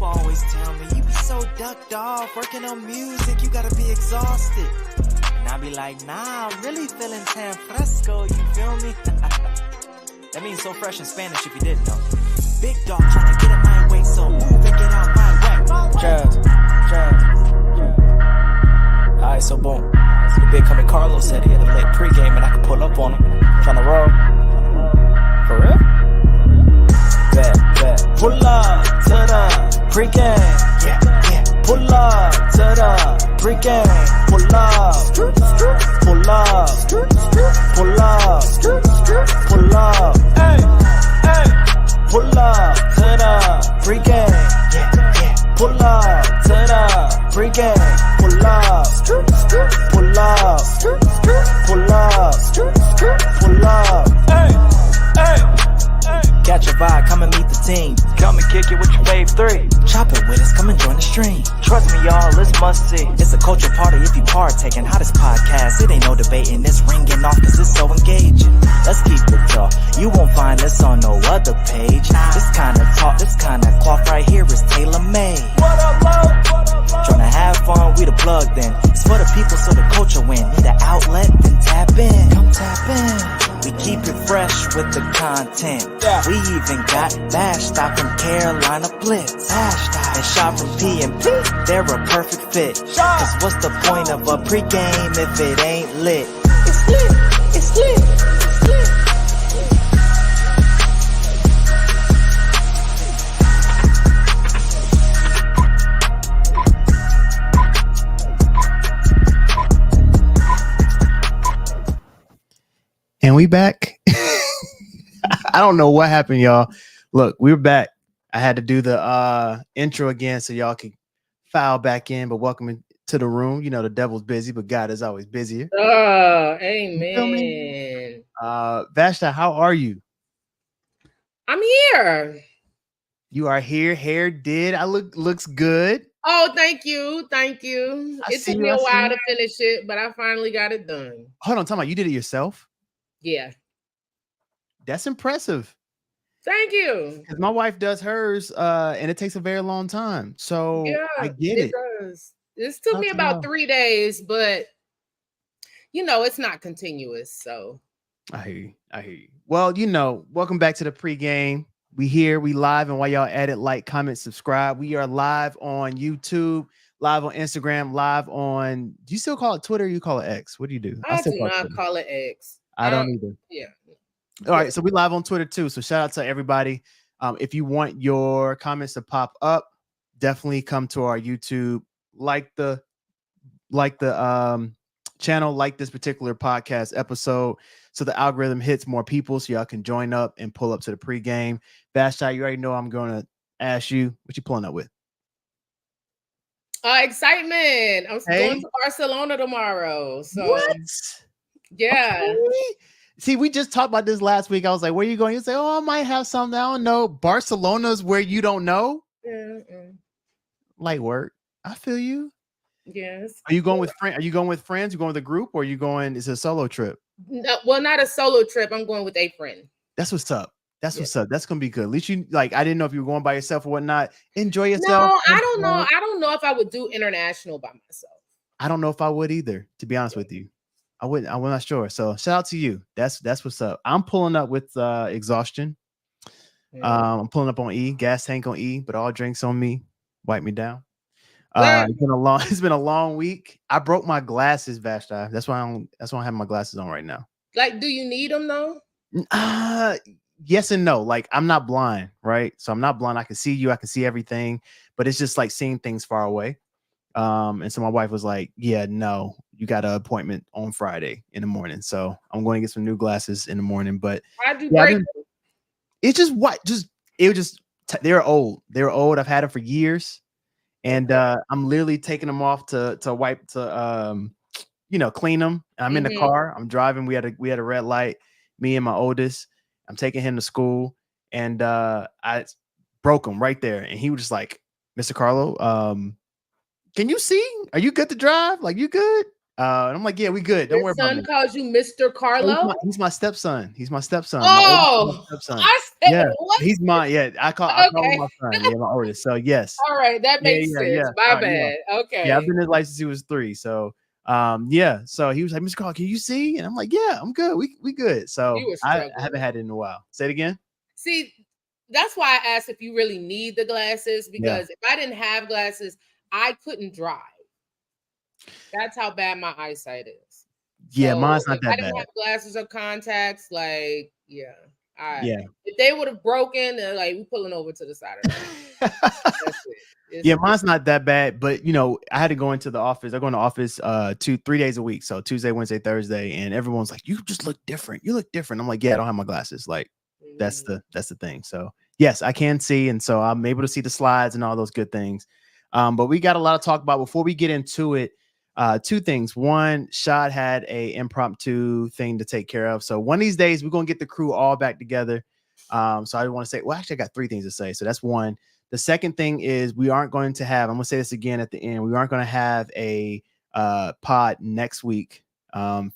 People always tell me, you be so ducked off, working on music, you gotta be exhausted. And I be like, nah, I'm really feeling tan fresco, you feel me? That means so fresh in Spanish if you didn't know. Big dog trying to get in my way, so move and get out my way. Jazz. Alright, so boom. The big coming Carlos said he had a lit pregame and I could pull up on him. Tryna roll. For real? Bet. Pull up to the pregame. Yeah. Pull up to the pregame. Pull up. Pull up. Pull up. Pull up. Hey. Pull up to the pregame. Yeah. Pull up to the pregame. Pull up. Pull up. Pull up. Hey. Catch your vibe, come and meet the team. Come and kick it with your fave 3. Chop it with us, come and join the stream. Trust me, y'all, it's must see. It's a culture party if you partaking. Hottest podcast, it ain't no debating. It's ringing off cause it's so engaging. Let's keep it raw. You won't find this on no other page. This kind of talk, this kind of cloth right here is tailor-made. What up, love? Tryna have fun, we the plug then. It's for the people so the culture win. Need an outlet, then tap in. Come tap in. We keep it fresh with the content. Yeah. We even got Bash Stop from Carolina Blitz. And Shot from P&P, they're a perfect fit. Cause what's the point of a pregame if it ain't lit? It's lit, it's lit, it's lit. And we back. I don't know what happened, y'all. Look, we're back. I had to do the intro again so y'all can file back in. But welcome to the room. You know the devil's busy, but God is always busier. Oh, amen. Vashta, how are you? I'm here. You are here. Hair did. Looks good. Oh, thank you. It took me a while to finish it, but I finally got it done. Hold on, you did it yourself? Yeah. That's impressive. Thank you. Because my wife does hers, and it takes a very long time. So yeah, I get it. Does. This took me about 3 days, but you know, it's not continuous. So I hear you. Well, you know, welcome back to the pregame. We here, we live, and while y'all at it, like, comment, subscribe. We are live on YouTube, live on Instagram, live on. Do you still call it Twitter? Or you call it X? What do you do? I do not call it X. I don't either. Yeah. All right, so we live on Twitter too. So shout out to everybody. If you want your comments to pop up, definitely come to our YouTube, like the channel, like this particular podcast episode, so the algorithm hits more people, so y'all can join up and pull up to the pregame. Vashta, you already know I'm going to ask you what you pulling up with. Excitement! I'm going to Barcelona tomorrow. So what? Yeah. Okay. See, we just talked about this last week. I was like, where are you going? You say, oh, I might have something. I don't know. Barcelona's where you don't know? Light work. I feel you. Yes. Are you going with friends? Are you going with friends? You going with a group, or are you going? It's a solo trip. No, well, not a solo trip. I'm going with a friend. That's what's up. What's up. That's gonna be good. At least you like. I didn't know if you were going by yourself or whatnot. Enjoy yourself. No, I don't know. I don't know if I would do international by myself. I don't know if I would either. To be honest with you, I wouldn't. I'm not sure. So shout out to you. That's what's up. I'm pulling up with exhaustion. I'm pulling up on E. Gas tank on E. But all drinks on me. Wipe me down. It's been a long week. I broke my glasses, Vashta. That's why I have my glasses on right now. Like, do you need them though? Yes and no. Like, I'm not blind, right? So I'm not blind. I can see you. I can see everything, but it's just like seeing things far away. And so my wife was like, "Yeah, no, you got an appointment on Friday in the morning, so I'm going to get some new glasses in the morning." But it's just they're old. They're old. I've had them for years. And I'm literally taking them off to wipe clean them. I'm in the car. I'm driving. We had a red light. Me and my oldest. I'm taking him to school, and I broke him right there. And he was just like, "Mr. Carlo, can you see? Are you good to drive? Like, you good?" And I'm like, yeah, we good. Don't Your worry about son me. calls you Mr. Carlo? He's my stepson. He's my stepson. My oldest is Oh, my stepson. I Yeah, said what? he's mine. Yeah, I call him Okay. my son. Yeah, my oldest. So yes. All right, that Yeah, makes yeah, sense. yeah. My All right, bad. yeah. Yeah, I've Okay. been in his life since he was 3. So yeah. So he was like, Mr. Carl, can you see? And I'm like, yeah, I'm good. We good. So You were I struggling. haven't had it in a while. Say it again. See, that's why I asked if you really need the glasses, Yeah. because if I didn't have glasses, I couldn't drive. That's how bad my eyesight is. Yeah, So mine's not if I that didn't bad. have glasses or contacts, like, yeah. Yeah. If they would have broken, like, we pulling over to the side of the road. That's it. Yeah, mine's not that bad, but I had to go into the office. I go in the office 3 days a week. So Tuesday, Wednesday, Thursday, and everyone's like, you just look different. You look different. I'm like, yeah, I don't have my glasses. Like, that's the thing. So yes, I can see, and so I'm able to see the slides and all those good things. But we got a lot to talk about before we get into it. 2 things. One, Shad had a impromptu thing to take care of. So one of these days, we're gonna get the crew all back together. So I want to say, well, actually, I got 3 things to say. So that's one. The second thing is we aren't going to have, I'm going to say this again at the end, we aren't going to have a pod next week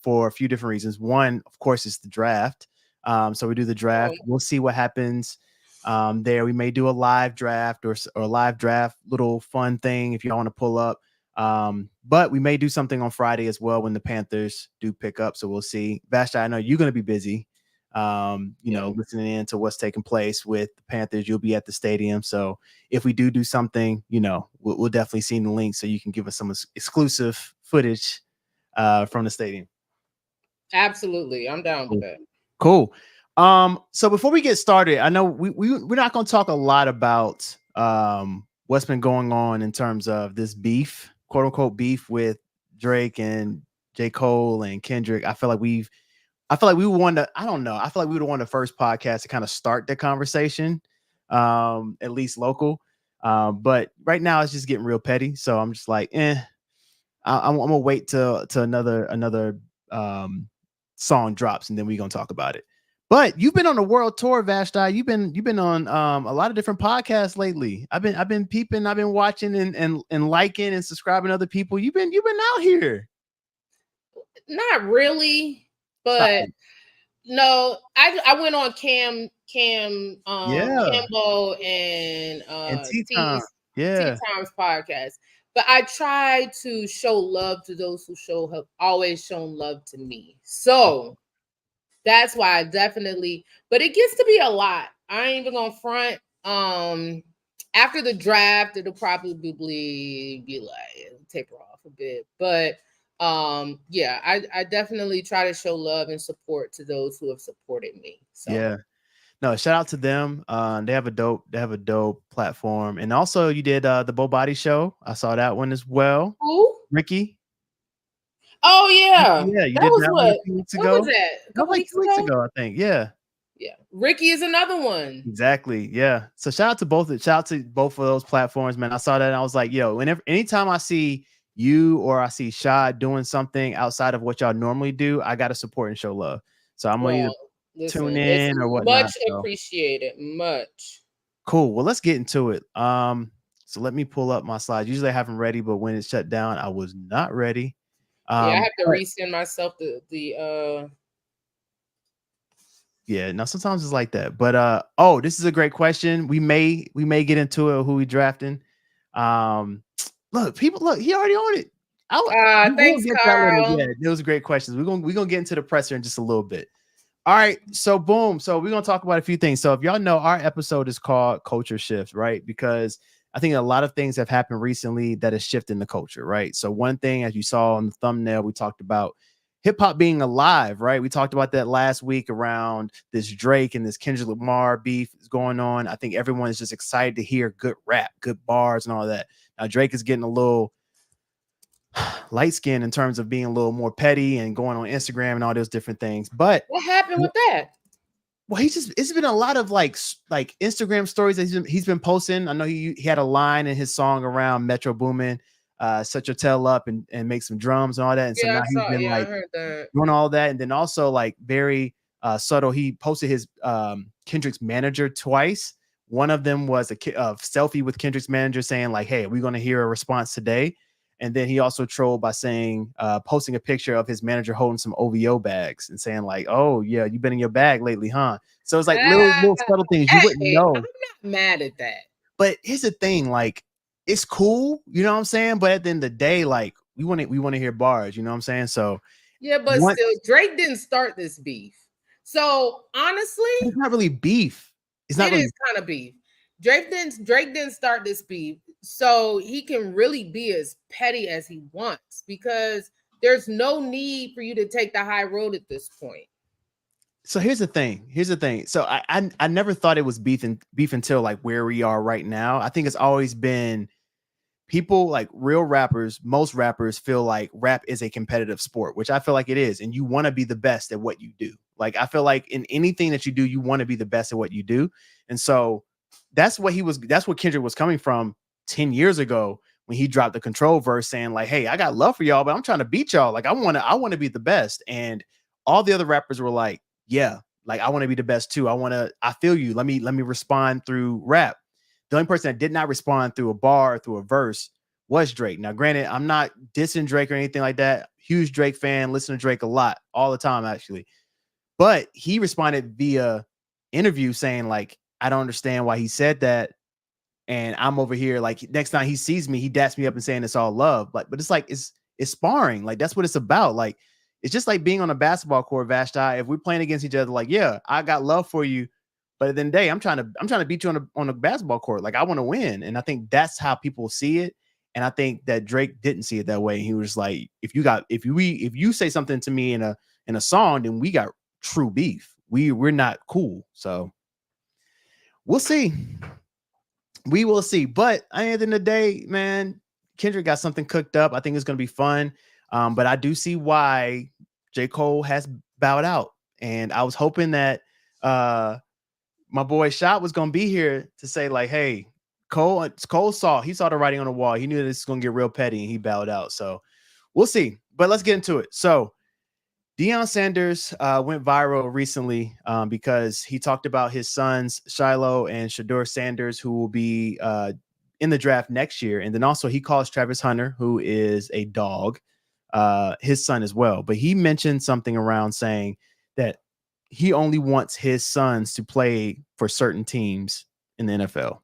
for a few different reasons. One, of course, is the draft. So we do the draft. We'll see what happens there. We may do a live draft or a live draft little fun thing if you want to pull up. But we may do something on Friday as well when the Panthers do pick up. So we'll see. Vashti, I know you're going to be busy. Listening in to what's taking place with the Panthers. You'll be at the stadium. So if we do something, we'll definitely see the link so you can give us some exclusive footage from the stadium. Absolutely. I'm down with that. Cool. So before we get started, I know we're not going to talk a lot about what's been going on in terms of this beef, quote unquote beef with Drake and J. Cole and Kendrick. I feel like we were one to, I don't know. I feel like we were one of the first podcasts to kind of start the conversation, at least local. But right now it's just getting real petty. So I'm just like, I'm gonna wait till another song drops and then we're gonna talk about it. But you've been on a world tour, Vashti. You've been on a lot of different podcasts lately. I've been peeping, I've been watching and liking and subscribing to other people. You've been out here. Not really. But no, I went on Kimbo and Tea Time. Tea Time's podcast. But I try to show love to those who have always shown love to me. So that's why I definitely, but it gets to be a lot. I ain't even gonna front. After the draft, it'll probably be like it'll taper off a bit. But yeah, I definitely try to show love and support to those who have supported me. So yeah, no, shout out to them. They have a dope platform. And also you did the Bo Body show. I saw that one as well. Who? Ricky. Oh yeah. Yeah, you that did was that what? one a few weeks ago. What was that? A couple Like weeks 2 weeks ago, I think. Yeah. Yeah. Ricky is another one. Exactly. Yeah. So shout out to both of those platforms, man. I saw that and I was like, yo, anytime I see you or I see Shad doing something outside of what y'all normally do, I gotta support and show love. So I'm gonna either tune in or whatnot. Much appreciated. Much. Cool. Well, let's get into it. So let me pull up my slides. Usually I have them ready, but when it shut down, I was not ready. I have to resend myself the Yeah, now sometimes it's like that. But this is a great question. We may get into it, who we drafting. He already on it. Thanks, Carl. Yeah, those are great questions. We're gonna get into the presser in just a little bit. All right, so boom. So we're gonna talk about a few things. So if y'all know, our episode is called Culture Shift, right? Because I think a lot of things have happened recently that is shifting the culture, right? So one thing, as you saw on the thumbnail, we talked about hip hop being alive, right? We talked about that last week around this Drake and this Kendrick Lamar beef is going on. I think everyone is just excited to hear good rap, good bars, and all that. Now Drake is getting a little light skin in terms of being a little more petty and going on Instagram and all those different things. But what happened with that? Well, it's been a lot of like Instagram stories that he's been posting. I know he had a line in his song around Metro Boomin, set your tail up and make some drums and all that. And so now he's been I heard that. doing all that. And then also like very subtle, he posted his Kendrick's manager twice. One of them was a selfie with Kendrick's manager saying like, hey, we're going to hear a response today. And then he also trolled by saying, posting a picture of his manager holding some OVO bags and saying like, "Oh yeah, you've been in your bag lately, huh?" So it's like little subtle things you wouldn't Hey, I'm know. not mad at that. But here's the thing, like it's cool, you know what I'm saying? But at the end of the day, like we want to hear bars, you know what I'm saying? So Yeah, but once, still, Drake didn't start this beef. So honestly, it's not really beef. It's not it really. is kind of beef. Drake didn't start this beef, so he can really be as petty as he wants because there's no need for you to take the high road at this point. So here's the thing. So I never thought it was beef until like where we are right now. I think it's always been people like real rappers. Most rappers feel like rap is a competitive sport, which I feel like it is, and you want to be the best at what you do. Like I feel like in anything that you do, you want to be the best at what you do, and so that's what Kendrick was coming from 10 years ago when he dropped the Control verse saying like, "Hey, I got love for y'all, but I'm trying to beat y'all. Like I want to be the best." And all the other rappers were like, "Yeah, like I want to be the best too. I feel you. Let me respond through rap." The only person that did not respond through a bar, through a verse, was Drake. Now, granted, I'm not dissing Drake or anything like that. Huge Drake fan, listen to Drake a lot, all the time, actually. But he responded via interview saying, like, I don't understand why he said that. And I'm over here, like, next time he sees me, he daps me up and saying it's all love. But it's like it's sparring. Like, that's what it's about. Like, it's just like being on a basketball court, Vashti. If we're playing against each other, like, yeah, I got love for you. But at the end of the day, I'm trying to beat you on a basketball court. Like, I want to win. And I think that's how people see it. And I think that Drake didn't see it that way. He was like, if you say something to me in a song, then we got true beef. We're not cool. So we'll see. We will see. But at the end of the day, man, Kendrick got something cooked up. I think it's going to be fun. But I do see why J. Cole has bowed out. And I was hoping that my boy Shot was going to be here to say, like, hey, Cole saw the writing on the wall. He knew this was going to get real petty and he bowed out. So we'll see. But let's get into it. So Deion Sanders went viral recently because he talked about his sons, Shiloh and Shador Sanders, who will be in the draft next year. And then also he calls Travis Hunter, who is a dog, his son as well. But he mentioned something around saying that he only wants his sons to play for certain teams in the NFL.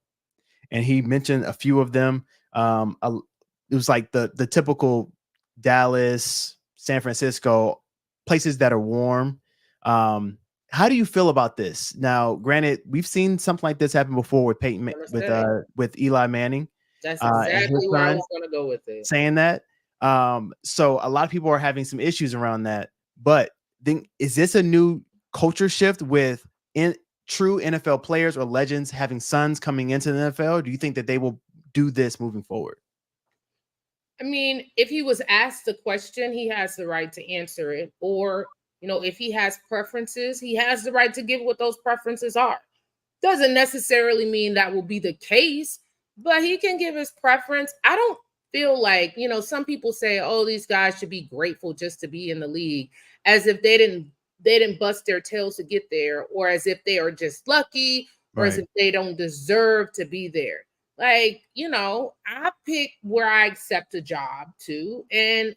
And he mentioned a few of them. It was like the typical Dallas, San Francisco, places that are warm. How do you feel about this? Now, granted, we've seen something like this happen before with Peyton, with Eli Manning. That's and his exactly where I son was going to go with it. saying that. So a lot of people are having some issues around that. But then, is this a new culture shift with true NFL players or legends having sons coming into the NFL? Do you think that they will do this moving forward? I mean, if he was asked the question, he has the right to answer it. Or, if he has preferences, he has the right to give what those preferences are. Doesn't necessarily mean that will be the case, but he can give his preference. I don't feel like, some people say, oh, these guys should be grateful just to be in the league, as if they didn't bust their tails to get there, or as if they are just lucky, or as if they don't deserve to be there. Like, I pick where I accept a job to. And,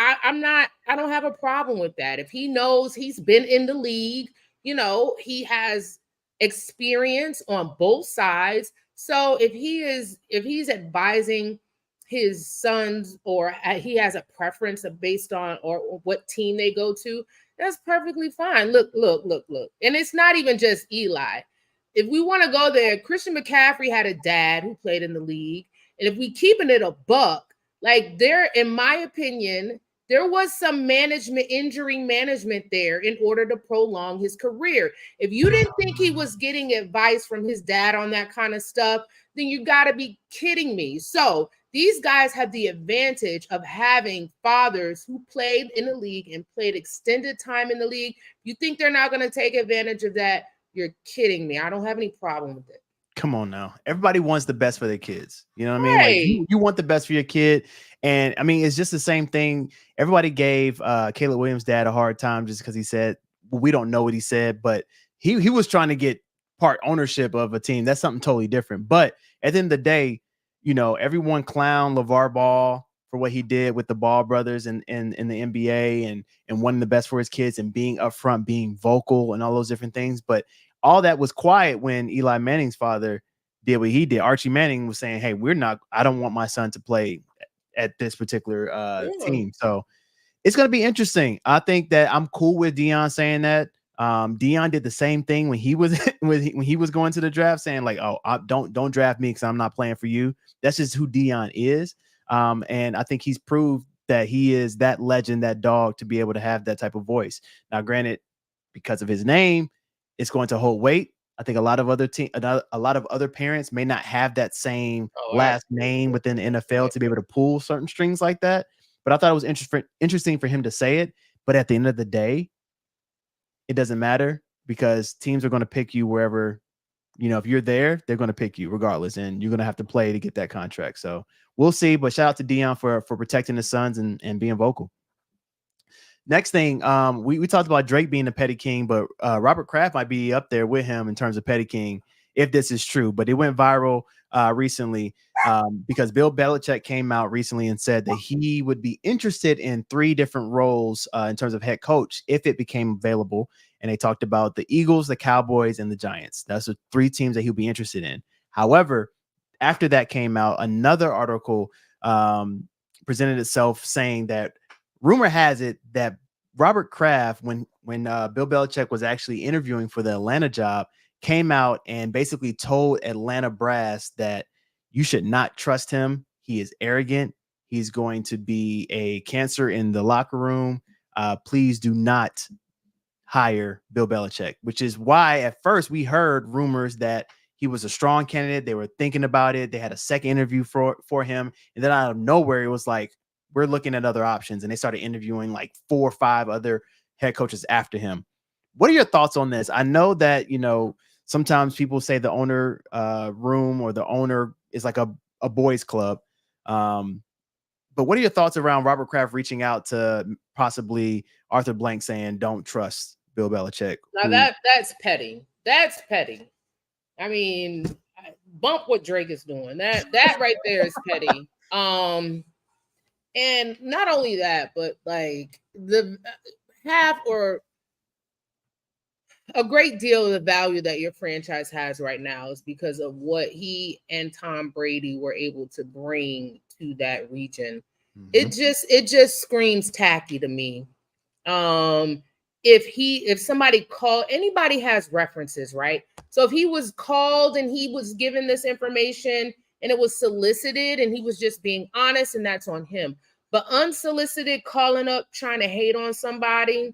I don't have a problem with that. If he knows he's been in the league, he has experience on both sides. So if he's advising his sons, or he has a preference based on or what team they go to, that's perfectly fine. Look. And it's not even just Eli. If we want to go there, Christian McCaffrey had a dad who played in the league. And if we keeping it a buck, like in my opinion, there was some injury management there in order to prolong his career. If you didn't think he was getting advice from his dad on that kind of stuff, then you got to be kidding me. So these guys have the advantage of having fathers who played in the league and played extended time in the league. You think they're not going to take advantage of that? You're kidding me. I don't have any problem with it. Come on now. Everybody wants the best for their kids. You know what I mean? Right. Like you want the best for your kid. And I mean, it's just the same thing. Everybody gave Caleb Williams' dad a hard time just because he said, well, we don't know what he said, but he was trying to get part ownership of a team. That's something totally different. But at the end of the day, everyone clowned LeVar Ball for what he did with the Ball brothers in the NBA and wanting the best for his kids and being upfront, being vocal and all those different things. But all that was quiet when Eli Manning's father did what he did. Archie Manning was saying, hey, I don't want my son to play at this particular team. So it's going to be interesting. I think that I'm cool with Deion saying that. Deion did the same thing when he was when he was going to the draft, saying like, "Oh, don't draft me because I'm not playing for you." That's just who Deion is, and I think he's proved that he is that legend, that dog, to be able to have that type of voice. Now, granted, because of his name, it's going to hold weight. I think a lot of other parents may not have that same last name within the NFL to be able to pull certain strings like that. But I thought it was interesting for him to say it. But at the end of the day, it doesn't matter because teams are going to pick you wherever, if you're there, they're going to pick you regardless. And you're going to have to play to get that contract. So we'll see. But shout out to Deion for protecting his sons and being vocal. Next thing, we talked about Drake being the petty king, but Robert Kraft might be up there with him in terms of petty king if this is true. But it went viral recently because Bill Belichick came out recently and said that he would be interested in 3 different roles in terms of head coach if it became available. And they talked about the Eagles, the Cowboys, and the Giants. That's the 3 teams that he'll be interested in. However, after that came out, another article presented itself saying that rumor has it that Robert Kraft, when Bill Belichick was actually interviewing for the Atlanta job, came out and basically told Atlanta brass that you should not trust him. He is arrogant. He's going to be a cancer in the locker room. Please do not hire Bill Belichick, which is why at first we heard rumors that he was a strong candidate. They were thinking about it. They had a second interview for him. And then out of nowhere, it was like, we're looking at other options. And they started interviewing like 4 or 5 other head coaches after him. What are your thoughts on this? I know that, sometimes people say the owner room or the owner is like a boys club. But what are your thoughts around Robert Kraft reaching out to possibly Arthur Blank saying, don't trust Bill Belichick? Now that's petty. That's petty. I mean, bump what Drake is doing. That right there is petty. And not only that, but like the half or a great deal of the value that your franchise has right now is because of what he and Tom Brady were able to bring to that region. Mm-hmm. It just screams tacky to me. If somebody called, anybody has references, right? So if he was called and he was given this information and it was solicited and he was just being honest, and that's on him. But unsolicited calling up, trying to hate on somebody,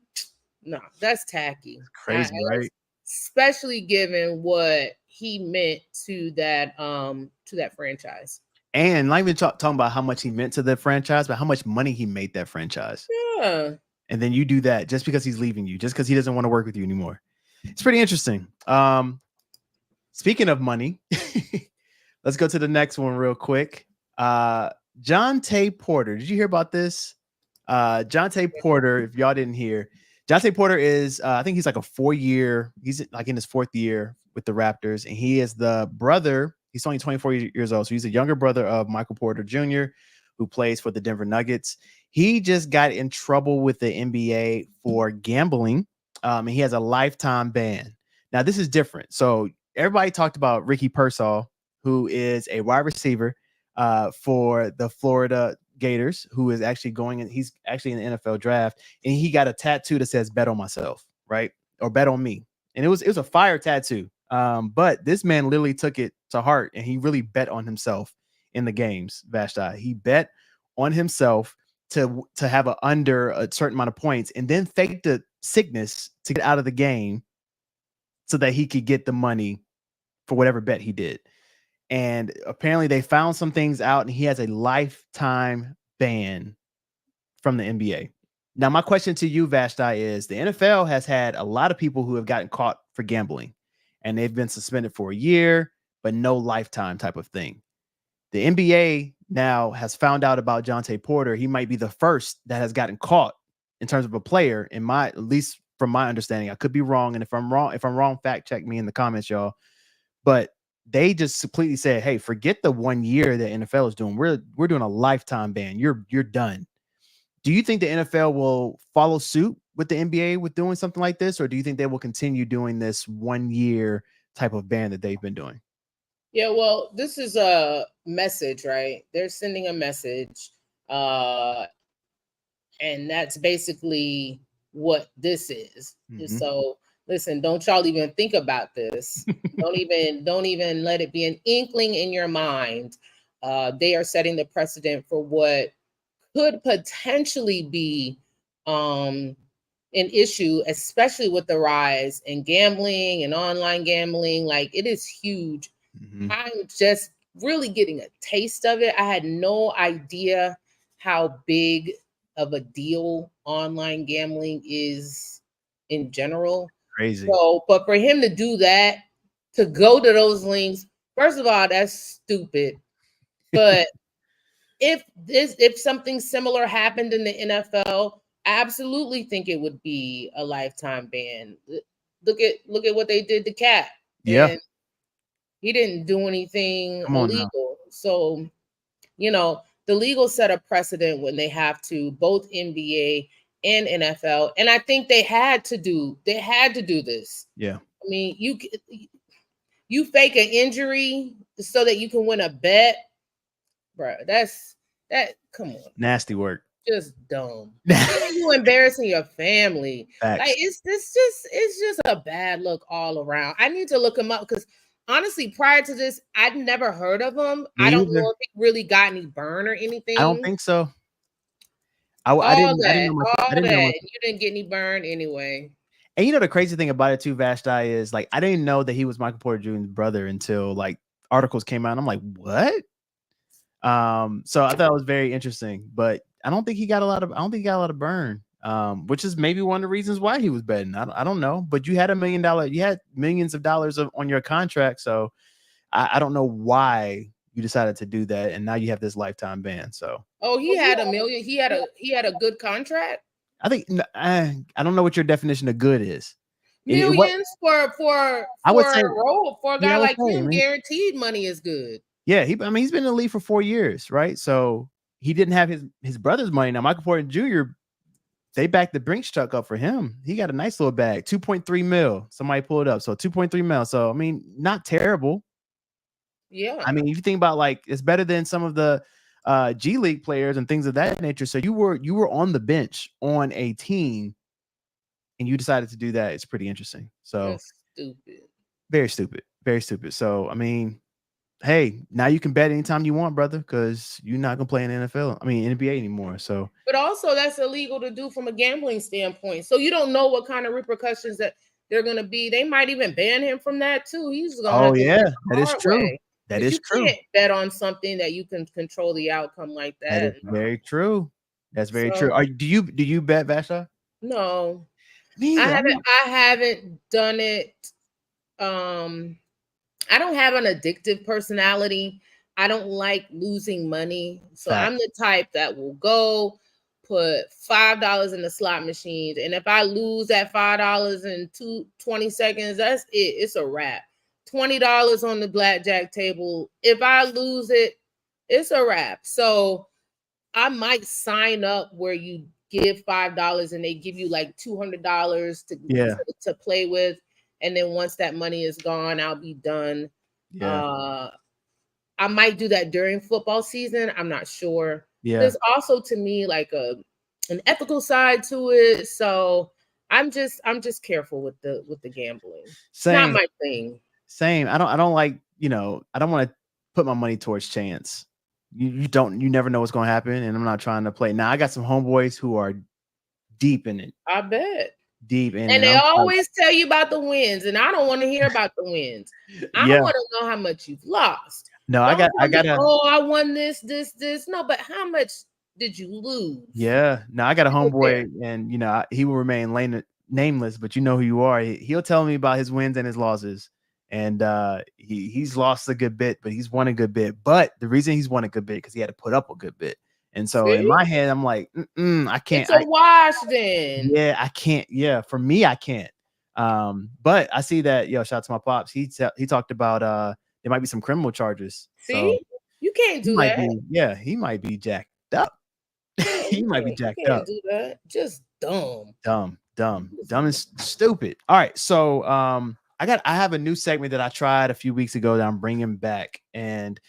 no, that's tacky. It's crazy, right? Especially given what he meant to that franchise. And not even talking about how much he meant to the franchise, but how much money he made that franchise. Yeah. And then you do that just because he's leaving you, just because he doesn't want to work with you anymore. It's pretty interesting. Speaking of money, let's go to the next one real quick. Jonte Porter. Did you hear about this? Jonte Porter, if y'all didn't hear, Jonte Porter is, I think he's like he's like in his 4th year with the Raptors, and he is the brother. He's only 24 years old. So he's a younger brother of Michael Porter Jr., who plays for the Denver Nuggets. He just got in trouble with the NBA for gambling, and he has a lifetime ban. Now, this is different. So everybody talked about Ricky Pearsall, who is a wide receiver for the Florida Gators, who is actually he's actually in the NFL draft, and he got a tattoo that says "Bet on myself," right? Or "Bet on me." And it was a fire tattoo. But this man literally took it to heart, and he really bet on himself in the games. Vashti, he bet on himself to have under a certain amount of points, and then faked the sickness to get out of the game so that he could get the money for whatever bet he did. And apparently they found some things out, and he has a lifetime ban from the NBA. Now, my question to you, Vashti, is the NFL has had a lot of people who have gotten caught for gambling, and they've been suspended for a year, but no lifetime type of thing. The NBA now has found out about Jonte Porter. He might be the first that has gotten caught in terms of a player, at least from my understanding. I could be wrong, and if I'm wrong, fact check me in the comments, y'all. But they just completely said, "Hey, forget the 1 year that NFL is doing. We're doing a lifetime ban. You're done." Do you think the NFL will follow suit with the NBA with doing something like this, or do you think they will continue doing this 1 year type of ban that they've been doing? Yeah, well, this is a message, right? They're sending a message, uh, and that's basically what this is. Mhm. So, listen, don't y'all even think about this. Don't even let it be an inkling in your mind. They are setting the precedent for what could potentially be um, an issue, especially with the rise in gambling and online gambling. Like, it is huge. Mhm. I'm just really getting a taste of it. I had no idea how big of a deal online gambling is in general. Crazy. So, but for him to do that, to go to those links, first of all, that's stupid. But if something similar happened in the NFL, I absolutely think it would be a lifetime ban. Look at what they did to Cat, Yeah. and he didn't do anything Come on now. illegal. So, the legal set a precedent when they have to, both NBA and NFL. And I think they had to do this. Yeah. I mean, you fake an injury so that you can win a bet, bro. That come on. Nasty work. Just dumb. And you embarrassing your family. Like Facts. it's just a bad look all around. I need to look him up because honestly, prior to this, I'd never heard of him. I Me don't either. know if he really got any burn or I don't anything. think so. I All didn't that, know much. I all didn't know that. much. And you didn't get any burn anyway. And the crazy thing about it too, Vashti, is like I didn't know that he was Michael Porter Jr.'s brother until like articles came out. And I'm like, what? So I thought it was very interesting, but I don't think he got a lot of burn. Which is maybe one of the reasons why he was betting. I don't know, but you had you had millions of dollars on your contract, so I don't know why you decided to do that, and now you have this lifetime ban. So Oh, he had a million. He had a good contract. I think I don't know what your definition of good is. What Millions for I would for say, a role for a yeah, guy I would like say. I him, mean, guaranteed money is good. yeah, he's been in the league for 4 years, right? So he didn't have his brother's money. Now Michael Porter Jr. They backed the Brinks truck up for him. He got a nice little bag, 2.3 mil. Somebody pulled it up, so 2.3 mil. So I mean, not terrible. Yeah. I mean, if you think about like it's better than some of the G League players and things of that nature. So you were on the bench on a team, and you decided to do that. It's pretty interesting. So That's stupid. very stupid, very stupid. So I mean, hey, now you can bet anytime you want, brother, because you're not gonna play in the NFL. I mean NBA anymore. So But also, that's illegal to do from a gambling standpoint. So you don't know what kind of repercussions that they're going to be. They might even ban him from that too. He's going to oh have to learn yeah, the that is hard true. way That because is you true. can't bet on something that you can control the outcome like That is that. very true. That's very true. So Do you bet, Vasha? no, Me I either. haven't. I haven't done it. Um, I don't have an addictive personality. I don't like losing money. So I'm Fact. the type that will go put $5 in the slot machines. And if I lose that $5 in 20 seconds, that's it. It's a wrap. $20 on the blackjack table. If I lose it, it's a wrap. So I might sign up where you give $5 and they give you like $200 Yeah. to play with. And then once that money is gone, I'll be done. Yeah. Uh, I might do that during football season. I'm not sure. Yeah. There's also to me like an ethical side to it. So I'm just careful with the gambling. It's not Same. my thing. Same. I don't like, I don't want to put my money towards chance. You never know what's going to happen, and I'm not trying to play. Now I got some homeboys who are deep in it. I bet. Deep in it. And they I'm like, always tell you about the wins, and I don't want to hear about the wins. I yeah. want to know how much you've lost. No, Don't I tell me, got oh, I won this. No, but how much did you lose? yeah. No, I got a Leave it there. homeboy, and he will remain nameless, but you know who you are. He'll tell me about his wins and his losses. And he's lost a good bit, but he's won a good bit. But the reason he's won a good bit because he had to put up a good bit. And so in See? my head, I'm like, I can't. It's a wash then. Yeah, I can't. Yeah, for me, I can't. But I see that. Shout out to my pops. He talked about there might be some criminal charges. So See, you can't he do might that. be, yeah, he might be jacked up. He might be You jacked can't up. do that. Just dumb. Dumb and stupid. All right, so I have a new segment that I tried a few weeks ago that I'm bringing back, and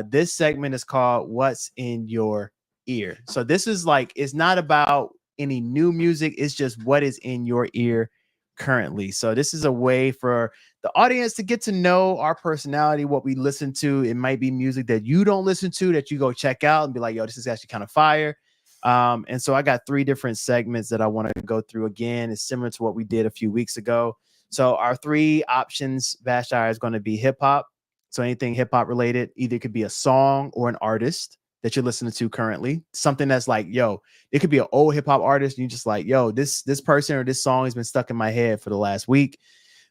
this segment is called "What's in Your Ear." So this is like, it's not about any new music, it's just what is in your ear currently. So this is a way for the audience to get to know our personality, what we listen to. It might be music that you don't listen to that you go check out and be like, yo, this is actually kind of fire. And so I got 3 different segments that I want to go through. Again, it's similar to what we did a few weeks ago. So our 3 options, Vashti, is going to be hip hop. So anything hip hop related, either it could be a song or an artist that you're listening to currently. Something that's like, yo, it could be an old hip hop artist. And you just like, yo, this person or this song has been stuck in my head for the last week.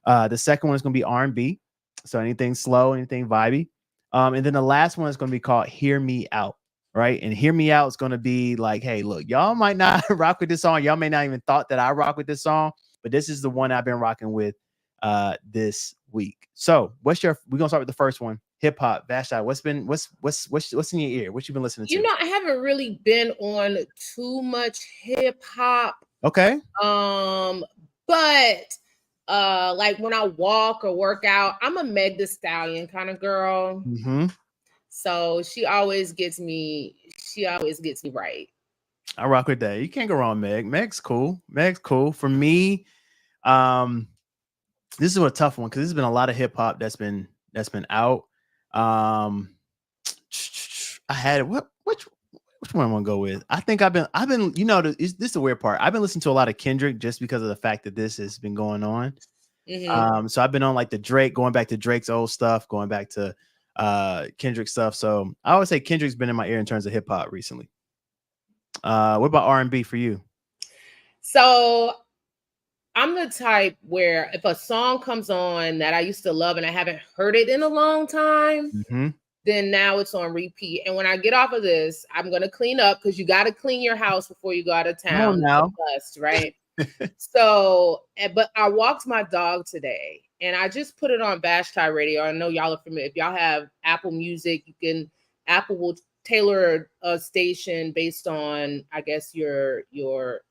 The second one is going to be R&B. So anything slow, anything vibey. And then the last one is going to be called Hear Me Out. Right. And Hear Me Out is going to be like, hey, look, y'all might not rock with this song. Y'all may not even thought that I rock with this song, but this is the one I've been rocking with this week. So we're going to start with the first one. Hip hop. Vashti, what's in your ear? What you been listening to? You know, I haven't really been on too much hip hop. Okay. But like when I walk or work out, I'm a Meg Thee Stallion kind of girl. Mm-hmm. So she always gets me right. I rock with that. You can't go wrong, Meg. Meg's cool. For me, this is a tough one because there's been a lot of hip hop that's been out. I had which one I want to go with? I think I've been, you know, this is the weird part. I've been listening to a lot of Kendrick just because of the fact that this has been going on. Mm-hmm. So I've been on like the Drake, going back to Drake's old stuff, going back to Kendrick stuff. So I always say Kendrick's been in my ear in terms of hip hop recently. What about R&B for you? So I'm the type where if a song comes on that I used to love and I haven't heard it in a long time, Mm-hmm. then now it's on repeat. And when I get off of this, I'm going to clean up because you got to clean your house before you go out of town. Now. Dust, right? So, but I walked my dog today and I just put it on Vashti Radio. I know y'all are familiar. If y'all have Apple Music, Apple will tailor a station based on, I guess, your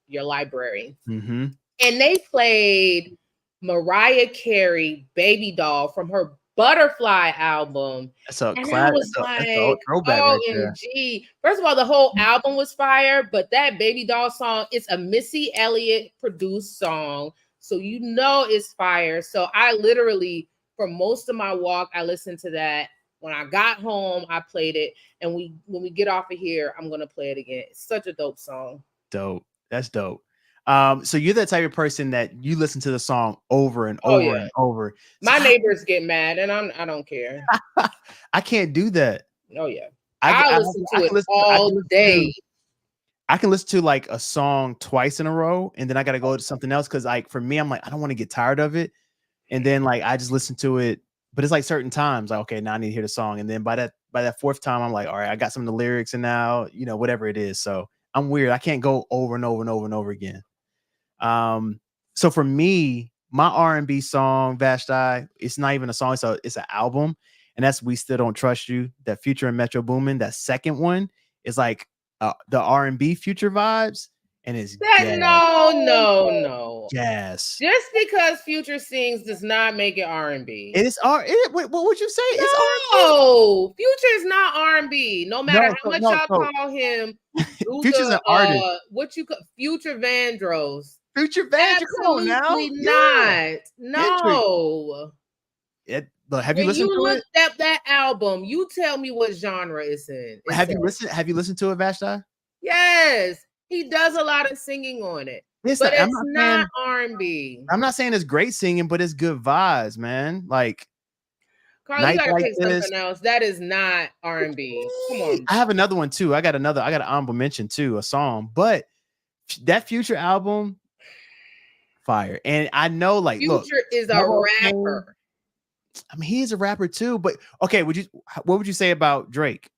library. Mm-hmm. And they played Mariah Carey Baby Doll from her Butterfly album. That's a and class. I was That's a throwback right there. OMG. First of all, the whole album was fire, but that Baby Doll song, it's a Missy Elliott produced song. So you know it's fire. So I literally, for most of my walk, I listened to that. When I got home, I played it. And when we get off of here, I'm gonna play it again. It's such a dope song. Dope. That's dope. So you're the type of person that you listen to the song over and over and over. My neighbors get mad, and I don't care. I can't do that. Oh yeah, I listen to it all day. I can listen to like a song twice in a row, and then I got to go to something else because, like, for me, I'm like, I don't want to get tired of it, and then like I just listen to it. But it's like certain times, like, okay, now I need to hear the song, and then by that fourth time, I'm like, all right, I got some of the lyrics, and now whatever it is. So I'm weird. I can't go over and over and over and over again. So for me, my R&B song, Vashti, it's not even a song, it's an album, and that's We Still Don't Trust You, that Future and Metro Boomin. That second one is like the R&B Future vibes, and it's no. Jazz. Just because Future sings does not make it R&B. It is what would you say? No, it's R&B. Future is not R&B. No matter how much y'all call him. Future's an artist. What you call Future Vandross. Future Vandross. Absolutely not. No. Have you listened to it? Look at that album. You tell me what genre it's in. Have you listened to it, Vashti? Yes. He does a lot of singing on it. It's not R&B. I'm not saying it's great singing, but it's good vibes, man. Like, Carl, you gotta pick something else. That is not R&B. Come on. I have another one too. I got an honorable mention too, a song. But that Future album, fire. And I know, like, Future is a rapper. I mean, he is a rapper too. But okay, what would you say about Drake?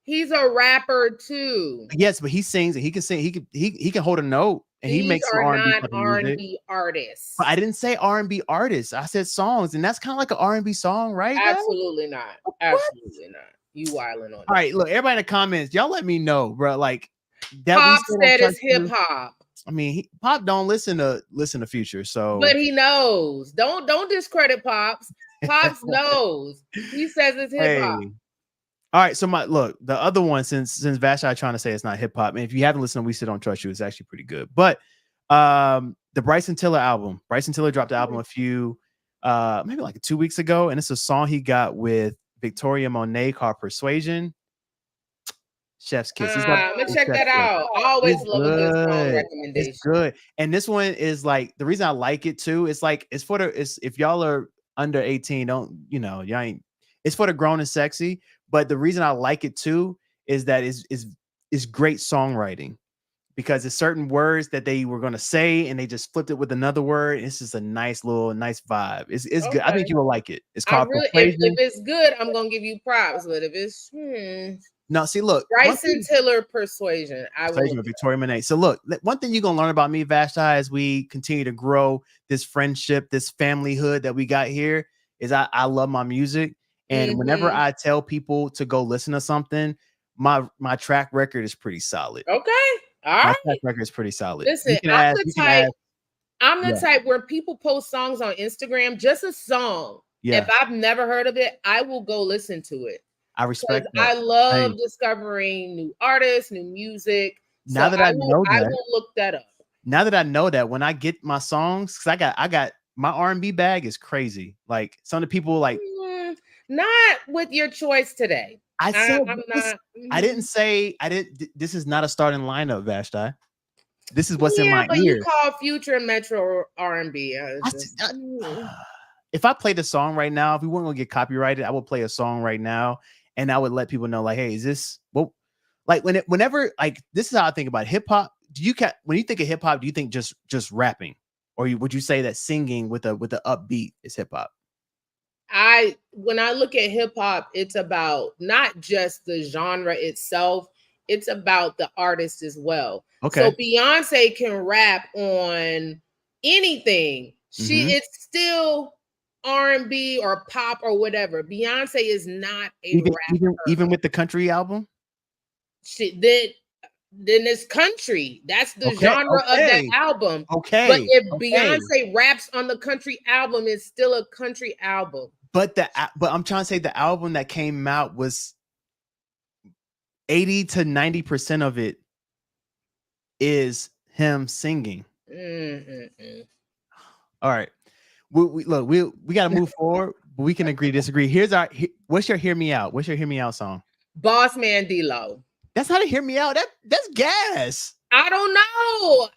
He's a rapper too. Yes, but he sings and he can sing. He can hold a note and he These makes some are R&B not type of music. R&B artists. But I didn't say R&B artists. I said songs, and that's kind of like an R&B song, right? Absolutely not. What? Absolutely not. You wilding on All that. right, look, everybody in the comments, y'all let me know, bro. Like that Pop we still don't said trust it's hip you. hop. I mean, Pop don't listen to Future, so But he knows. Don't discredit Pops. Pops knows. He says it's hip hop. hey. All right, so the other one, since Vashti trying to say it's not hip hop, and if you haven't listened to We Still Don't Trust You, it's actually pretty good. But the Bryson Tiller album, Bryson Tiller dropped the album a few maybe like 2 weeks ago, and it's a song he got with Victoria Monet called Persuasion. Chef's kiss. I'm gonna check that out. I always love a good song recommendation. It's good. And this one is like the reason I like it too. It's like it's if y'all are under 18, don't y'all ain't. It's for the grown and sexy. But the reason I like it too is that is great songwriting, because it's certain words that they were going to say and they just flipped it with another word. It's just a nice vibe. It's good. I think you will like it. It's called if it's good, I'm gonna give you props. But if it's no, see, look, Bryson Tiller Persuasion. With Victoria Monet. So look, one thing you're gonna learn about me, Vashti, as we continue to grow this friendship, this familyhood that we got here, is I love my music. And whenever I tell people to go listen to something, my track record is pretty solid. Okay. All right. My track record is pretty solid. Listen, I'm the type where people post songs on Instagram, just a song. Yeah. If I've never heard of it, I will go listen to it. I respect that. I love discovering new artists, new music. Now that I know that, I will look that up. Now that I know that, when I get my songs, because I got my R&B bag is crazy. Like some of the people like not with your choice today. I didn't say this is not a starting lineup, Vashti. This is what's in my ears. You call Future Metro R&B. If I played a song right now, if we weren't gonna get copyrighted, I would play a song right now, and I would let people know, like, hey, is this like whenever like this is how I think about hip hop. When you think of hip hop, do you think just rapping, or would you say that singing with a upbeat is hip hop? When I look at hip hop, it's about not just the genre itself, it's about the artist as well. Okay. So Beyonce can rap on anything. It's still R&B or pop or whatever. Beyonce is not a rapper. Even with the country album? Then it's country. That's the genre of that album. Okay. But if Beyonce raps on the country album, it's still a country album. But I'm trying to say the album that came out was 80 to 90% of it is him singing. All right. We got to move forward, but we can agree to disagree. What's your Hear Me Out? What's your Hear Me Out song? Boss Man D-Lo. That's how to Hear Me Out. That's gas. I don't know.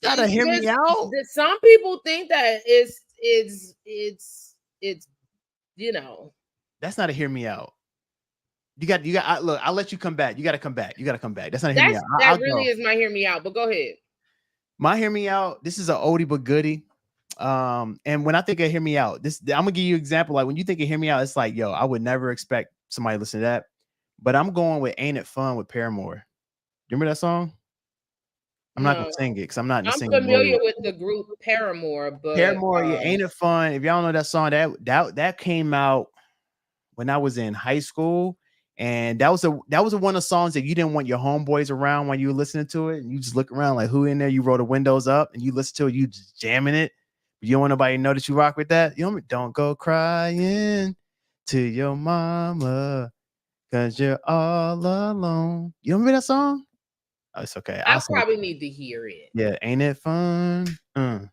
That's how to Hear Me Out. Some people think that it's That's not a Hear Me Out. You got look, I'll let you come back. You got to come back. That's not a Hear Me Out. That really is my Hear Me Out, but go ahead. My Hear Me Out, this is an oldie but goodie. And when I think of Hear Me Out, I'm gonna give you an example. Like when you think of Hear Me Out, it's like, yo, I would never expect somebody to listen to that. But I'm going with Ain't It Fun with Paramore. Remember that song? I'm not gonna sing it because I'm not in the singing. I'm familiar with the group Paramore, but Ain't It Fun? If y'all know that song, that came out when I was in high school, and that was one of the songs that you didn't want your homeboys around when you were listening to it, and you just look around like, who in there? You roll the windows up and you listen to it, you just jamming it. You don't want nobody to know that you rock with that. Don't go crying to your mama, 'cause you're all alone. You remember that song? Oh, it's okay. I probably need to hear it. Yeah, Ain't It Fun? In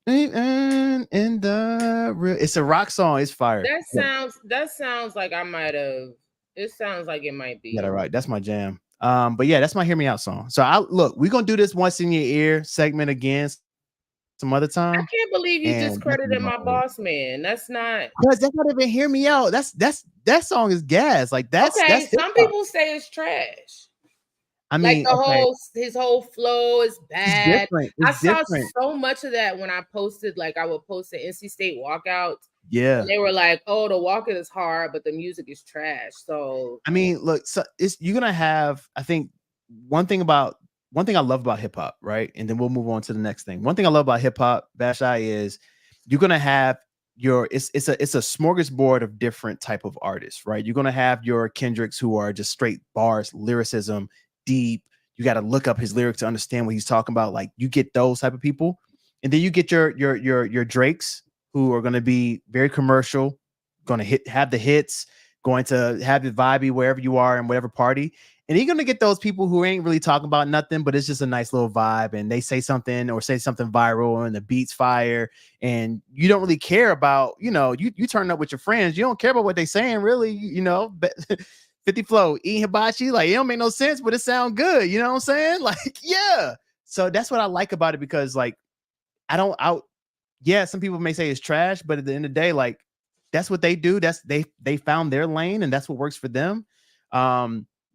the real, it's a rock song. It's fire. That sounds like I might have. It sounds like it might be. Yeah, right. That's my jam. But yeah, that's my Hear Me Out song. So we're gonna do this once in your ear segment again some other time. I can't believe you discredited my Boss Man. That's not, because that's not even Hear Me Out. That song is gas. Like that's some people say it's trash. I mean, like his whole flow is bad. It's saw so much of that when I posted. Like I would post the NC State walkout. Yeah, and they were like, "Oh, the walking is hard, but the music is trash." So I mean, look, so you're gonna have. I think one thing about one thing I love about hip hop, right? And then we'll move on to the next thing. One thing I love about hip hop, Vashai, is you're gonna have it's a smorgasbord of different type of artists, right? You're gonna have your Kendricks who are just straight bars, lyricism, deep. You got to look up his lyrics to understand what he's talking about. Like you get those type of people, and then you get your Drakes who are gonna be very commercial, gonna have the hits, going to have it vibey wherever you are in whatever party. And you're gonna get those people who ain't really talking about nothing, but it's just a nice little vibe, and they say something viral, and the beats fire, and you don't really care about, you turn up with your friends, you don't care about what they saying, really, 50 Flow, eating hibachi, like it don't make no sense, but it sound good, you know what I'm saying? Like, yeah. So that's what I like about it, because like yeah, some people may say it's trash, but at the end of the day, like that's what they do. That's they found their lane, and that's what works for them.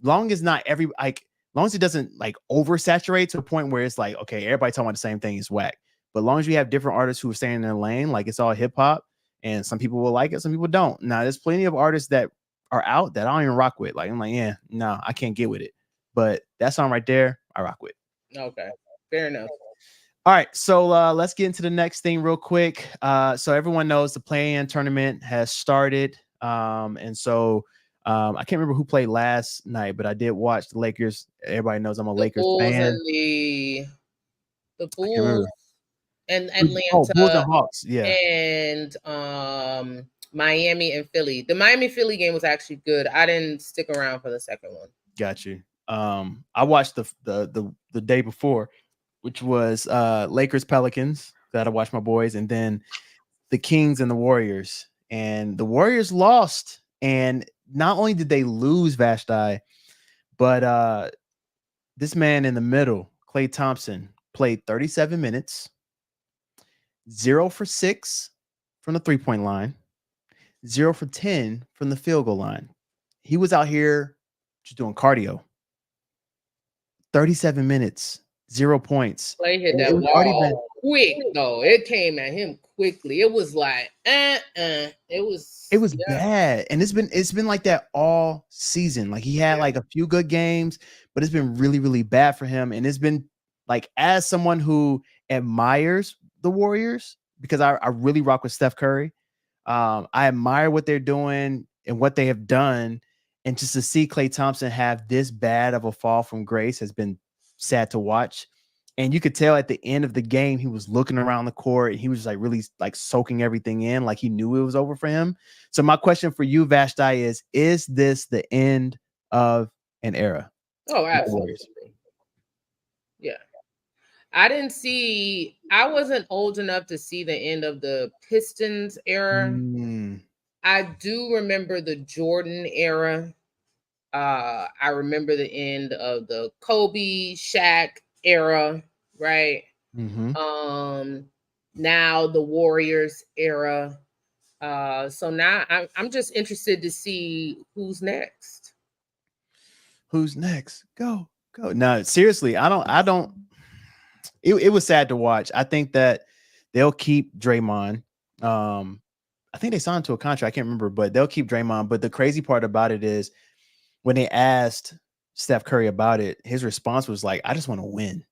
Long as not long as it doesn't like oversaturate to a point where it's like, okay, everybody talking about the same thing is whack. But long as you have different artists who are staying in their lane, like it's all hip hop, and some people will like it, some people don't. Now, there's plenty of artists that are out that I don't even rock with. Like I'm like, yeah, no, I can't get with it. But that song right there, I rock with. Okay, fair enough. All right, so let's get into the next thing real quick. So everyone knows the play-in tournament has started, and so I can't remember who played last night, but I did watch the Lakers. Everybody knows I'm a Lakers Bulls fan. And the Bulls and Atlanta, Bulls and Hawks, yeah, and Miami and Philly. The Miami Philly game was actually good. I didn't stick around for the second one. Got you. I watched the day before, which was Lakers Pelicans. That I watched my boys, and then the Kings and the Warriors. And the Warriors lost. And not only did they lose Vashti, but this man in the middle, Klay Thompson, played 37 minutes, 0 for 6 from the 3-point line, 0 for 10 from the field goal line. He was out here just doing cardio. 37 minutes, 0 points. Klay hit that wall quick, though. It came at him quickly. It was like, It was bad. And it's been like that all season. Like he had like a few good games, but it's been really, really bad for him. And it's been like, as someone who admires the Warriors, because I really rock with Steph Curry. I admire what they're doing and what they have done. And just to see Klay Thompson have this bad of a fall from grace has been sad to watch. And you could tell at the end of the game, he was looking around the court and he was like really like soaking everything in, like he knew it was over for him. So my question for you, Vashti, is this the end of an era? Oh, absolutely. Yeah. I wasn't old enough to see the end of the Pistons era. I do remember the Jordan era. I remember the end of the Kobe, Shaq era, right? Mm-hmm. Now the Warriors era. So now I'm just interested to see who's next. Who's next? Go. No, seriously, I don't. It was sad to watch. I think that they'll keep Draymond. I think they signed to a contract. I can't remember, but they'll keep Draymond. But the crazy part about it is when they asked Steph Curry about it, his response was like, I just want to win.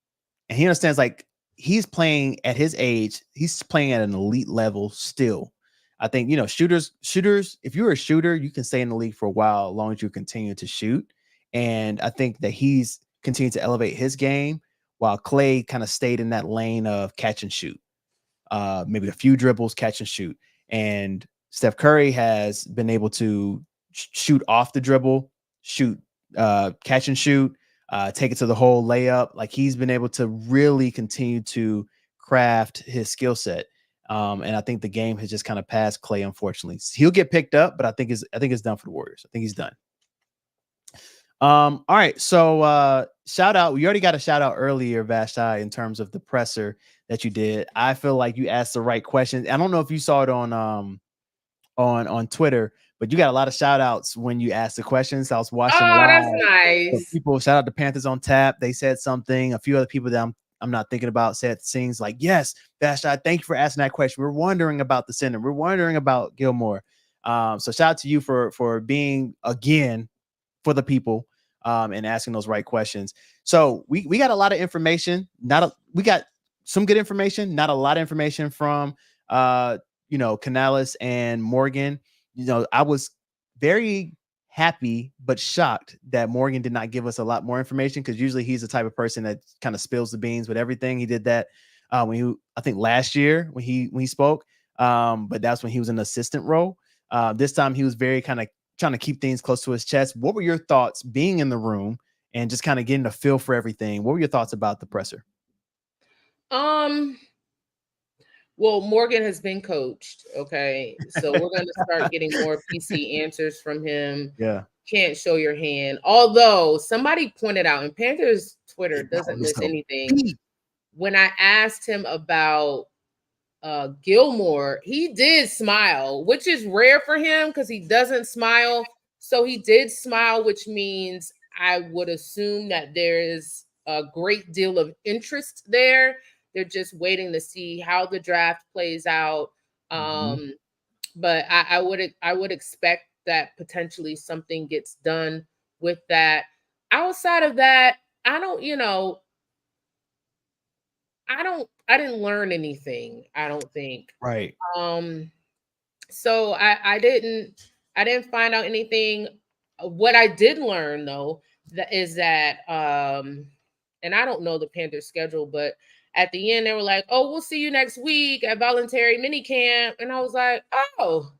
And he understands, like, he's playing at his age, he's playing at an elite level still. I think, shooters, if you're a shooter, you can stay in the league for a while as long as you continue to shoot. And I think that he's continued to elevate his game while Klay kind of stayed in that lane of catch and shoot. Maybe a few dribbles, catch and shoot. And Steph Curry has been able to shoot off the dribble, catch and shoot, take it to the hole, layup. Like he's been able to really continue to craft his skill set. And I think the game has just kind of passed Klay, unfortunately. He'll get picked up, but I think it's done for the Warriors. I think he's done. All right. So shout out. We already got a shout out earlier, Vashti, in terms of the presser that you did. I feel like you asked the right questions. I don't know if you saw it on Twitter, but you got a lot of shout outs when you asked the questions. I was watching. Oh, that's nice. People shout out to Panthers on Tap. They said something. A few other people that I'm not thinking about said things like, yes, Vashti, thank you for asking that question. We're wondering about the center. We're wondering about Gilmore. So shout out to you for being, again, for the people. and asking those right questions. So we got a lot of information. We got some good information, not a lot of information from Canales and Morgan. I was very happy but shocked that Morgan did not give us a lot more information, because usually he's the type of person that kind of spills the beans with everything. He did that I think last year when he spoke, but that's when he was in the assistant role. This time he was very kind of trying to keep things close to his chest. What were your thoughts being in the room and just kind of getting a feel for everything? What were your thoughts about the presser? Well, Morgan has been coached. Okay. So we're going to start getting more PC answers from him. Yeah. Can't show your hand. Although somebody pointed out, and Panthers Twitter doesn't miss anything. When I asked him about Gilmore, he did smile, which is rare for him because he doesn't smile. So he did smile, which means I would assume that there is a great deal of interest there. They're just waiting to see how the draft plays out. But I would expect that potentially something gets done with that. Outside of that, I didn't learn anything, I don't think. Right. So I didn't find out anything. What I did learn though is that and I don't know the Panthers schedule, but at the end they were like, "Oh, we'll see you next week at voluntary minicamp," and I was like, "Oh,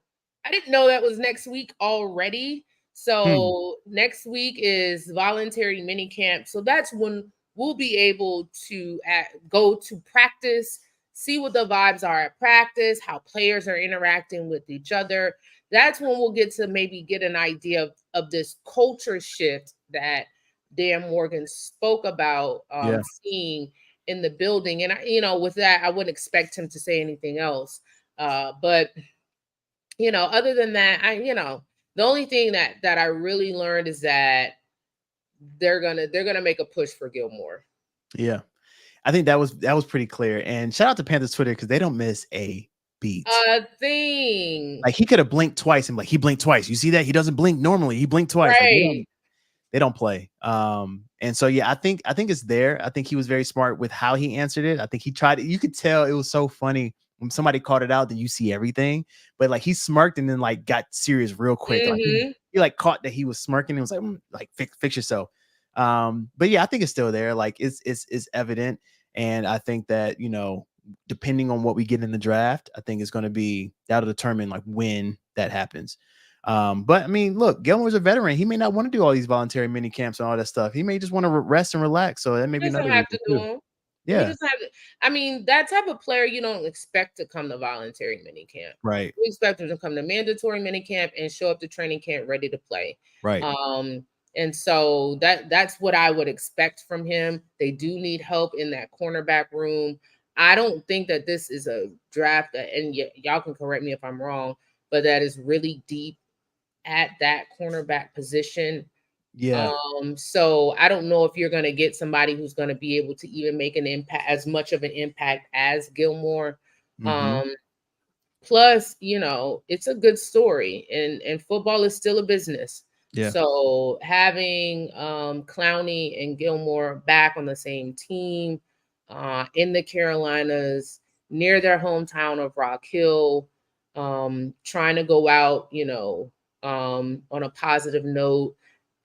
I didn't know that was next week already." So next week is voluntary minicamp, so that's when we'll be able to go to practice, see what the vibes are at practice, how players are interacting with each other. That's when we'll get to maybe get an idea of this culture shift that Dan Morgan spoke about seeing in the building. And, with that, I wouldn't expect him to say anything else. But, other than that, the only thing that I really learned is that they're gonna make a push for Gilmore. Yeah. I think that was pretty clear. And shout out to Panthers Twitter, because they don't miss a beat. Thing. Like, he could have blinked twice and he blinked twice. You see that? He doesn't blink normally. He blinked twice. Right. Like, they don't play. And so yeah, I think it's there. I think he was very smart with how he answered it. I think he tried it. You could tell it was so funny when somebody called it out that you see everything, but like he smirked and then like got serious real quick. Like he like caught that he was smirking and was like fix yourself. But yeah, I think it's still there. Like it's evident. And I think that, depending on what we get in the draft, I think it's going to be, that'll determine like when that happens. But I mean, look, Gilmore's a veteran. He may not want to do all these voluntary mini camps and all that stuff. He may just want to rest and relax. So that may be another reason too. Yeah. He doesn't have to, I mean, that type of player you don't expect to come to voluntary mini camp. Right. You expect him to come to mandatory mini camp and show up to training camp ready to play. Right. And so that's what I would expect from him. They do need help in that cornerback room. I don't think that this is a draft and y'all can correct me if I'm wrong, but that is really deep at that cornerback position. Yeah. So I don't know if you're going to get somebody who's going to be able to even make an impact, as much of an impact as Gilmore. Plus, it's a good story, and football is still a business. Yeah. So having Clowney and Gilmore back on the same team in the Carolinas, near their hometown of Rock Hill, trying to go out, on a positive note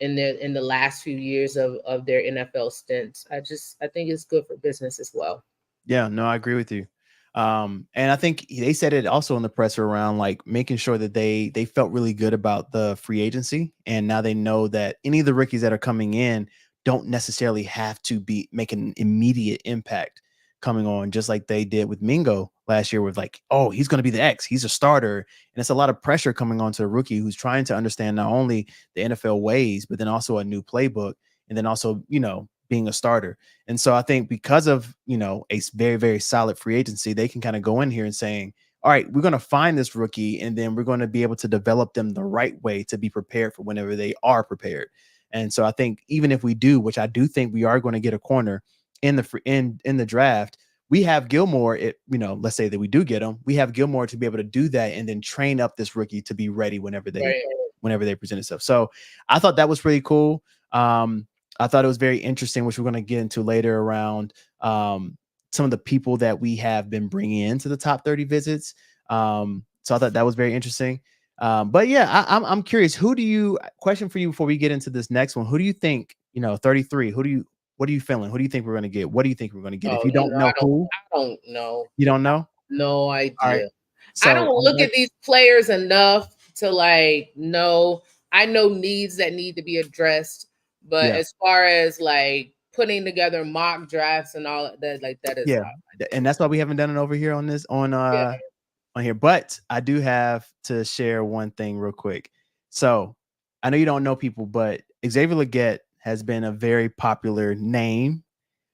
in the last few years of their NFL stints. I think it's good for business as well. Yeah, no, I agree with you. And I think they said it also in the presser around like making sure that they felt really good about the free agency. And now they know that any of the rookies that are coming in don't necessarily have to make an immediate impact coming on, just like they did with Mingo last year with like, oh, he's going to be the X, he's a starter. And it's a lot of pressure coming on to a rookie who's trying to understand not only the NFL ways, but then also a new playbook. And then also, being a starter. And so I think because of, a very, very solid free agency, they can kind of go in here and saying, all right, we're going to find this rookie and then we're going to be able to develop them the right way to be prepared for whenever they are prepared. And so I think even if we do, which I do think we are going to get a corner in the draft, we have Gilmore, let's say that we do get him, we have Gilmore to be able to do that and then train up this rookie to be ready whenever they present itself. So I thought that was pretty cool. I thought it was very interesting, which we're going to get into later around some of the people that we have been bringing into the top 30 visits. So I thought that was very interesting. But yeah, I'm curious. Question for you before we get into this next one? Who do you think? 33. What are you feeling? Who do you think we're going to get? What do you think we're going to get? If you don't know who, I don't know. you don't know. No All idea. right. So I don't look at these players enough to like know. I know needs that need to be addressed, but as far as like putting together mock drafts and all that, like that is not. And that's why we haven't done it over here on this on here. But I do have to share one thing real quick. So I know you don't know people, but Xavier Legette has been a very popular name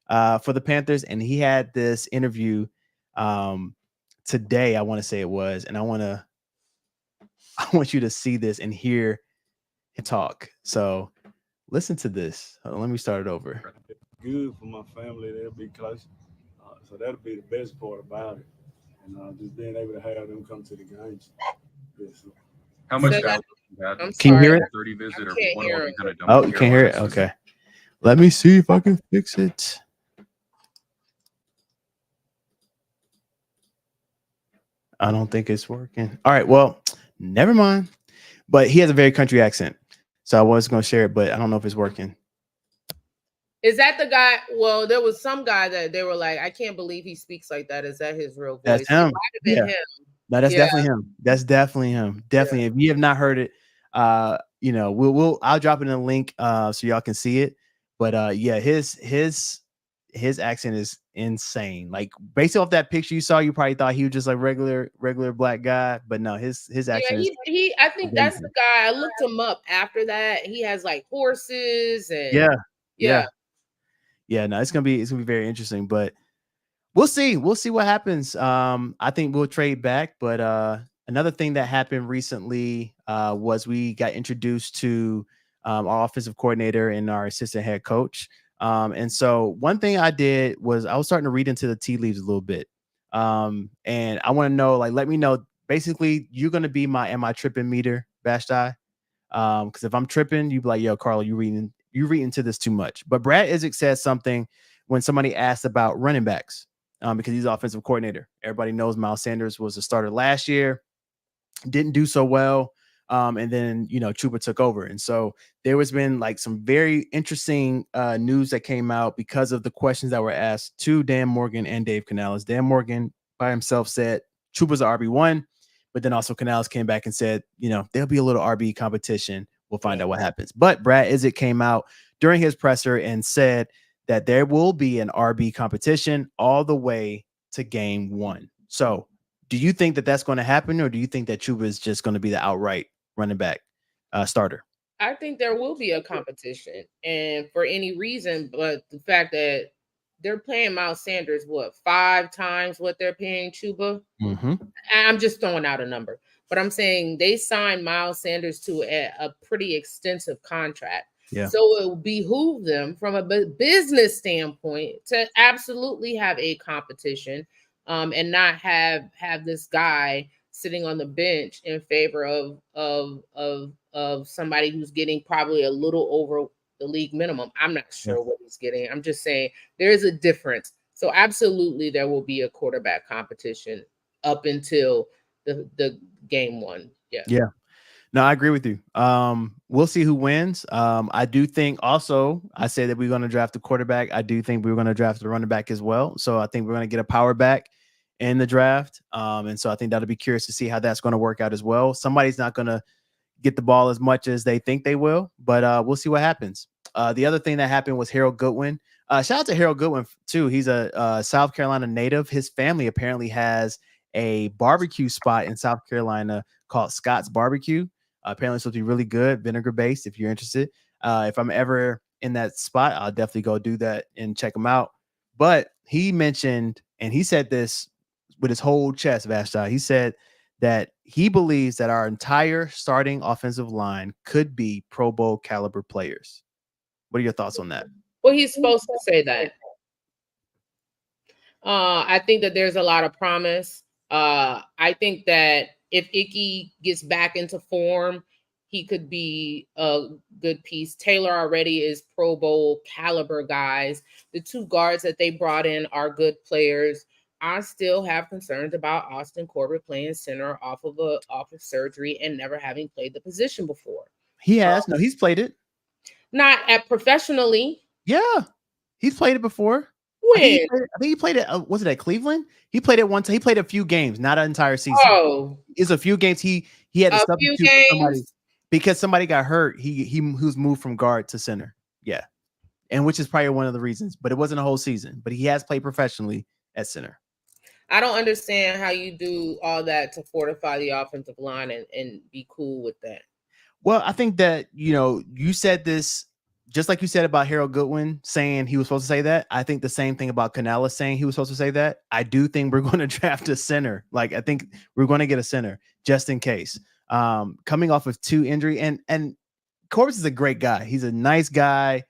for the Panthers, and he had this interview today. I want to say it was, and I want you to see this and hear him talk. So listen to this. Let me start it over. Good for my family. They'll be close. So that'll be the best part about it. And just being able to have them come to the games. Yeah, so. How much value I'm can you hear it? 30 visit or can't what hear all him. you gonna dump Oh, in you can't hear it? Carolina? Okay. Let me see if I can fix it. I don't think it's working. All right. Well, never mind. But he has a very country accent. So I was going to share it, but I don't know if it's working. Is that the guy? Well, there was some guy that they were like, I can't believe he speaks like that. Is that his real voice? That's him. It might have been him. No, that's definitely him. That's definitely him. Definitely. If you have not heard it, I'll drop it in a link so y'all can see it. But yeah, his accent is insane. Like based off that picture you saw, you probably thought he was just like regular black guy, but no, his accent is he I think that's the guy. I looked him up after that. He has like horses and yeah. No, it's gonna be very interesting, but we'll see what happens. I think we'll trade back, but another thing that happened recently was we got introduced to our offensive coordinator and our assistant head coach. And so one thing I did was I was starting to read into the tea leaves a little bit. And I want to know, like, let me know. Basically, you're gonna be my am I tripping meter, Vashti. Because if I'm tripping, you be like, yo, Carl, you reading into this too much. But Brad Isaac says something when somebody asked about running backs, because he's offensive coordinator. Everybody knows Miles Sanders was a starter last year, didn't do so well. And then, Chuba took over. And so there has been like some very interesting news that came out because of the questions that were asked to Dan Morgan and Dave Canales. Dan Morgan by himself said Chuba's a RB1, but then also Canales came back and said, there'll be a little RB competition. We'll find out what happens. But Brad Isaac came out during his presser and said that there will be an RB competition all the way to game 1. So do you think that that's going to happen, or do you think that Chuba is just going to be the outright running back starter? I think there will be a competition, and for any reason, but the fact that they're paying Miles Sanders 5 times what they're paying Chuba. Mm-hmm. I'm just throwing out a number, but I'm saying they signed Miles Sanders to a pretty extensive contract. Yeah. So it will behoove them from a business standpoint to absolutely have a competition, and not have this guy sitting on the bench in favor of somebody who's getting probably a little over the league minimum. I'm not sure what he's getting. I'm just saying there is a difference. So absolutely there will be a quarterback competition up until the game 1. Yeah. No, I agree with you. We'll see who wins. I do think also I say that we're going to draft the quarterback. I do think we're going to draft the running back as well. So I think we're going to get a power back in the draft. And so I think that'll be curious to see how that's going to work out as well. Somebody's not going to get the ball as much as they think they will, but we'll see what happens. The other thing that happened was Harold Goodwin. Shout out to Harold Goodwin too. He's a South Carolina native. His family apparently has a barbecue spot in South Carolina called Scott's Barbecue. Apparently it's supposed to be really good, vinegar based. If you're interested, if I'm ever in that spot, I'll definitely go do that and check him out. But he mentioned, and he said this with his whole chest, Vashti. He said that he believes that our entire starting offensive line could be Pro Bowl caliber players. What are your thoughts on that? Well, he's supposed to say that. I think that there's a lot of promise. I think that if Icky gets back into form, he could be a good piece. Taylor already is Pro Bowl caliber guys. The two guards that they brought in are good players. I still have concerns about Austin Corbett playing center off of surgery and never having played the position before. He has. No, he's played it. Not at professionally. Yeah, he's played it before. When? I think he played it. Was it at Cleveland? He played it once. He played a few games, not an entire season. Oh, It's a few games. He had to a few substitute for somebody games. because somebody got hurt. He was moved from guard to center. Yeah, and which is probably one of the reasons. But it wasn't a whole season. But he has played professionally at center. I don't understand how you do all that to fortify the offensive line and be cool with that. Well, I think that, you said this just like you said about Harold Goodwin saying he was supposed to say that. I think the same thing about Canales saying he was supposed to say that. I do think we're going to draft a center. Like, I think we're going to get a center just in case. Coming off of 2 injury, and Corbett is a great guy. He's a nice guy,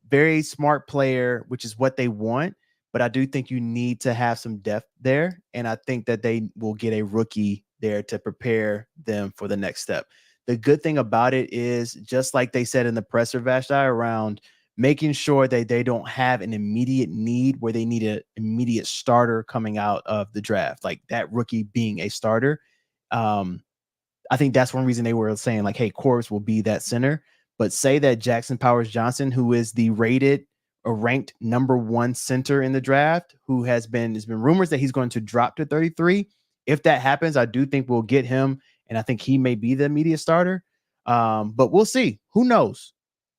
very smart player, which is what they want. But I do think you need to have some depth there. And I think that they will get a rookie there to prepare them for the next step. The good thing about it is, just like they said in the presser, Vashti, around making sure that they don't have an immediate need where they need an immediate starter coming out of the draft, like that rookie being a starter. I think that's one reason they were saying like, hey, Corbs will be that center. But say that Jackson Powers Johnson, who is the rated or ranked number 1 center in the draft, who there's been rumors that he's going to drop to 33. If that happens, I do think we'll get him. And I think he may be the immediate starter. But we'll see. Who knows?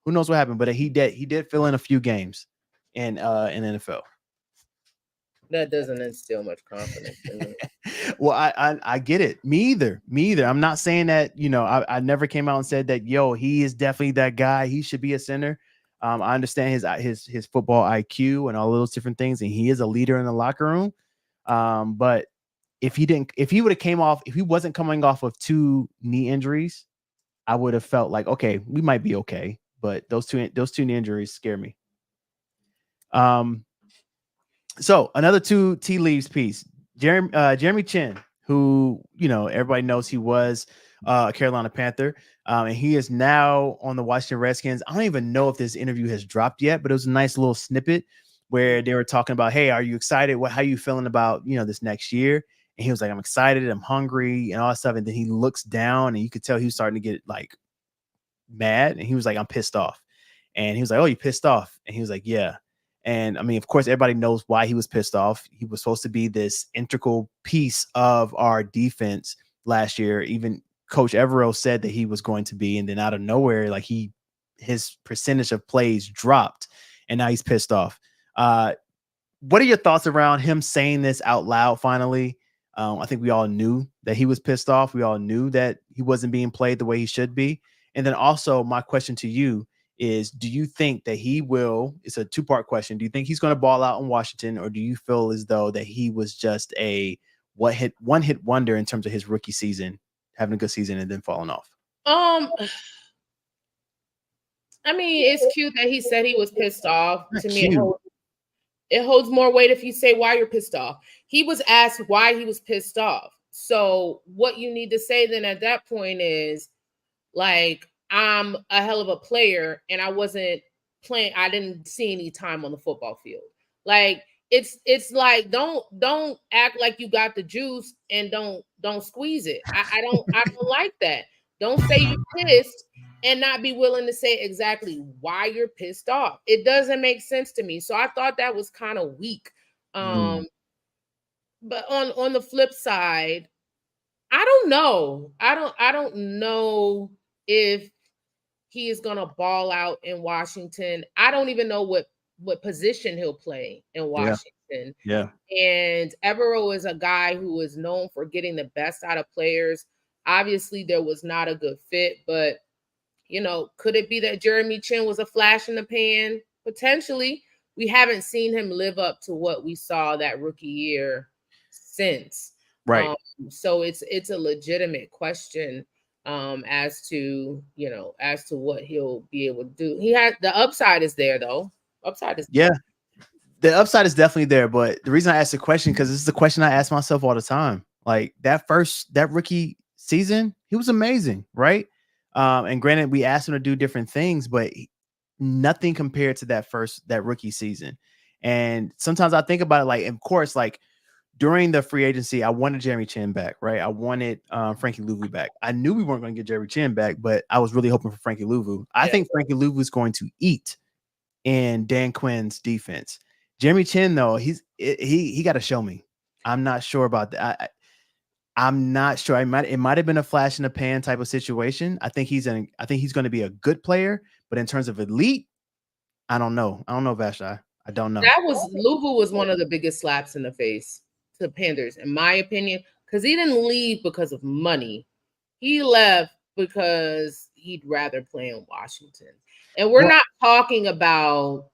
Who knows what happened? But he did fill in a few games in NFL. That doesn't instill much confidence in me. Well, I get it. Me either. I'm not saying that, I never came out and said that, he is definitely that guy. He should be a center. I understand his football IQ and all those different things. And he is a leader in the locker room. But if he wasn't coming off of 2 knee injuries, I would have felt like, okay, we might be okay. But those two knee injuries scare me. So another 2 tea leaves piece, Jeremy Chin, who, everybody knows he was a Carolina Panther. And he is now on the Washington Redskins. I don't even know if this interview has dropped yet, but it was a nice little snippet where they were talking about, hey, are you excited? How are you feeling about, this next year? And he was like, I'm excited, I'm hungry, and all that stuff. And then he looks down and you could tell he was starting to get like mad. And he was like, I'm pissed off. And he was like, oh, you pissed off? And he was like, yeah. And I mean, of course, everybody knows why he was pissed off. He was supposed to be this integral piece of our defense last year. Even Coach Evero said that he was going to be. And then out of nowhere, like his percentage of plays dropped. And now he's pissed off. What are your thoughts around him saying this out loud finally? I think we all knew that he was pissed off. We all knew that he wasn't being played the way he should be. And then also my question to you is, do you think that he will, it's a 2-part question. Do you think he's going to ball out in Washington, or do you feel as though that he was just a one hit wonder in terms of his rookie season, having a good season and then falling off? I mean, it's cute that he said he was pissed off. To me, it holds more weight if you say why you're pissed off. He was asked why he was pissed off. So what you need to say then at that point is, like, I'm a hell of a player and I wasn't playing. I didn't see any time on the football field. Like, it's like, don't act like you got the juice and don't squeeze it. I don't like that. Don't say you're pissed and not be willing to say exactly why you're pissed off. It doesn't make sense to me. So I thought that was kind of weak. But on the flip side, I don't know. I don't know if he is gonna ball out in Washington. I don't even know what position he'll play in Washington. Yeah. And Evero is a guy who is known for getting the best out of players. Obviously, there was not a good fit, but could it be that Jeremy Chin was a flash in the pan? Potentially. We haven't seen him live up to what we saw that rookie year since. Right. So it's a legitimate question as to what he'll be able to do. The upside is there though. The upside is definitely there. But the reason I asked the question, because this is the question I ask myself all the time. Like that rookie season, he was amazing, right? And granted, we asked him to do different things, but nothing compared to that rookie season. And sometimes I think about it, like, of course, like during the free agency, I wanted Jeremy Chin back, right? I wanted Frankie Louvu back. I knew we weren't going to get Jeremy Chin back, but I was really hoping for Frankie Louvu. I think Frankie Louvu is going to eat in Dan Quinn's defense. Jeremy Chin, though, he got to show me. I'm not sure about that. I'm not sure. It might have been a flash in the pan type of situation. I think he's going to be a good player, but in terms of elite, I don't know. I don't know, Vashti. I don't know. Louvu was one of the biggest slaps in the face to Panthers, in my opinion, because he didn't leave because of money. He left because he'd rather play in Washington. And we're not talking about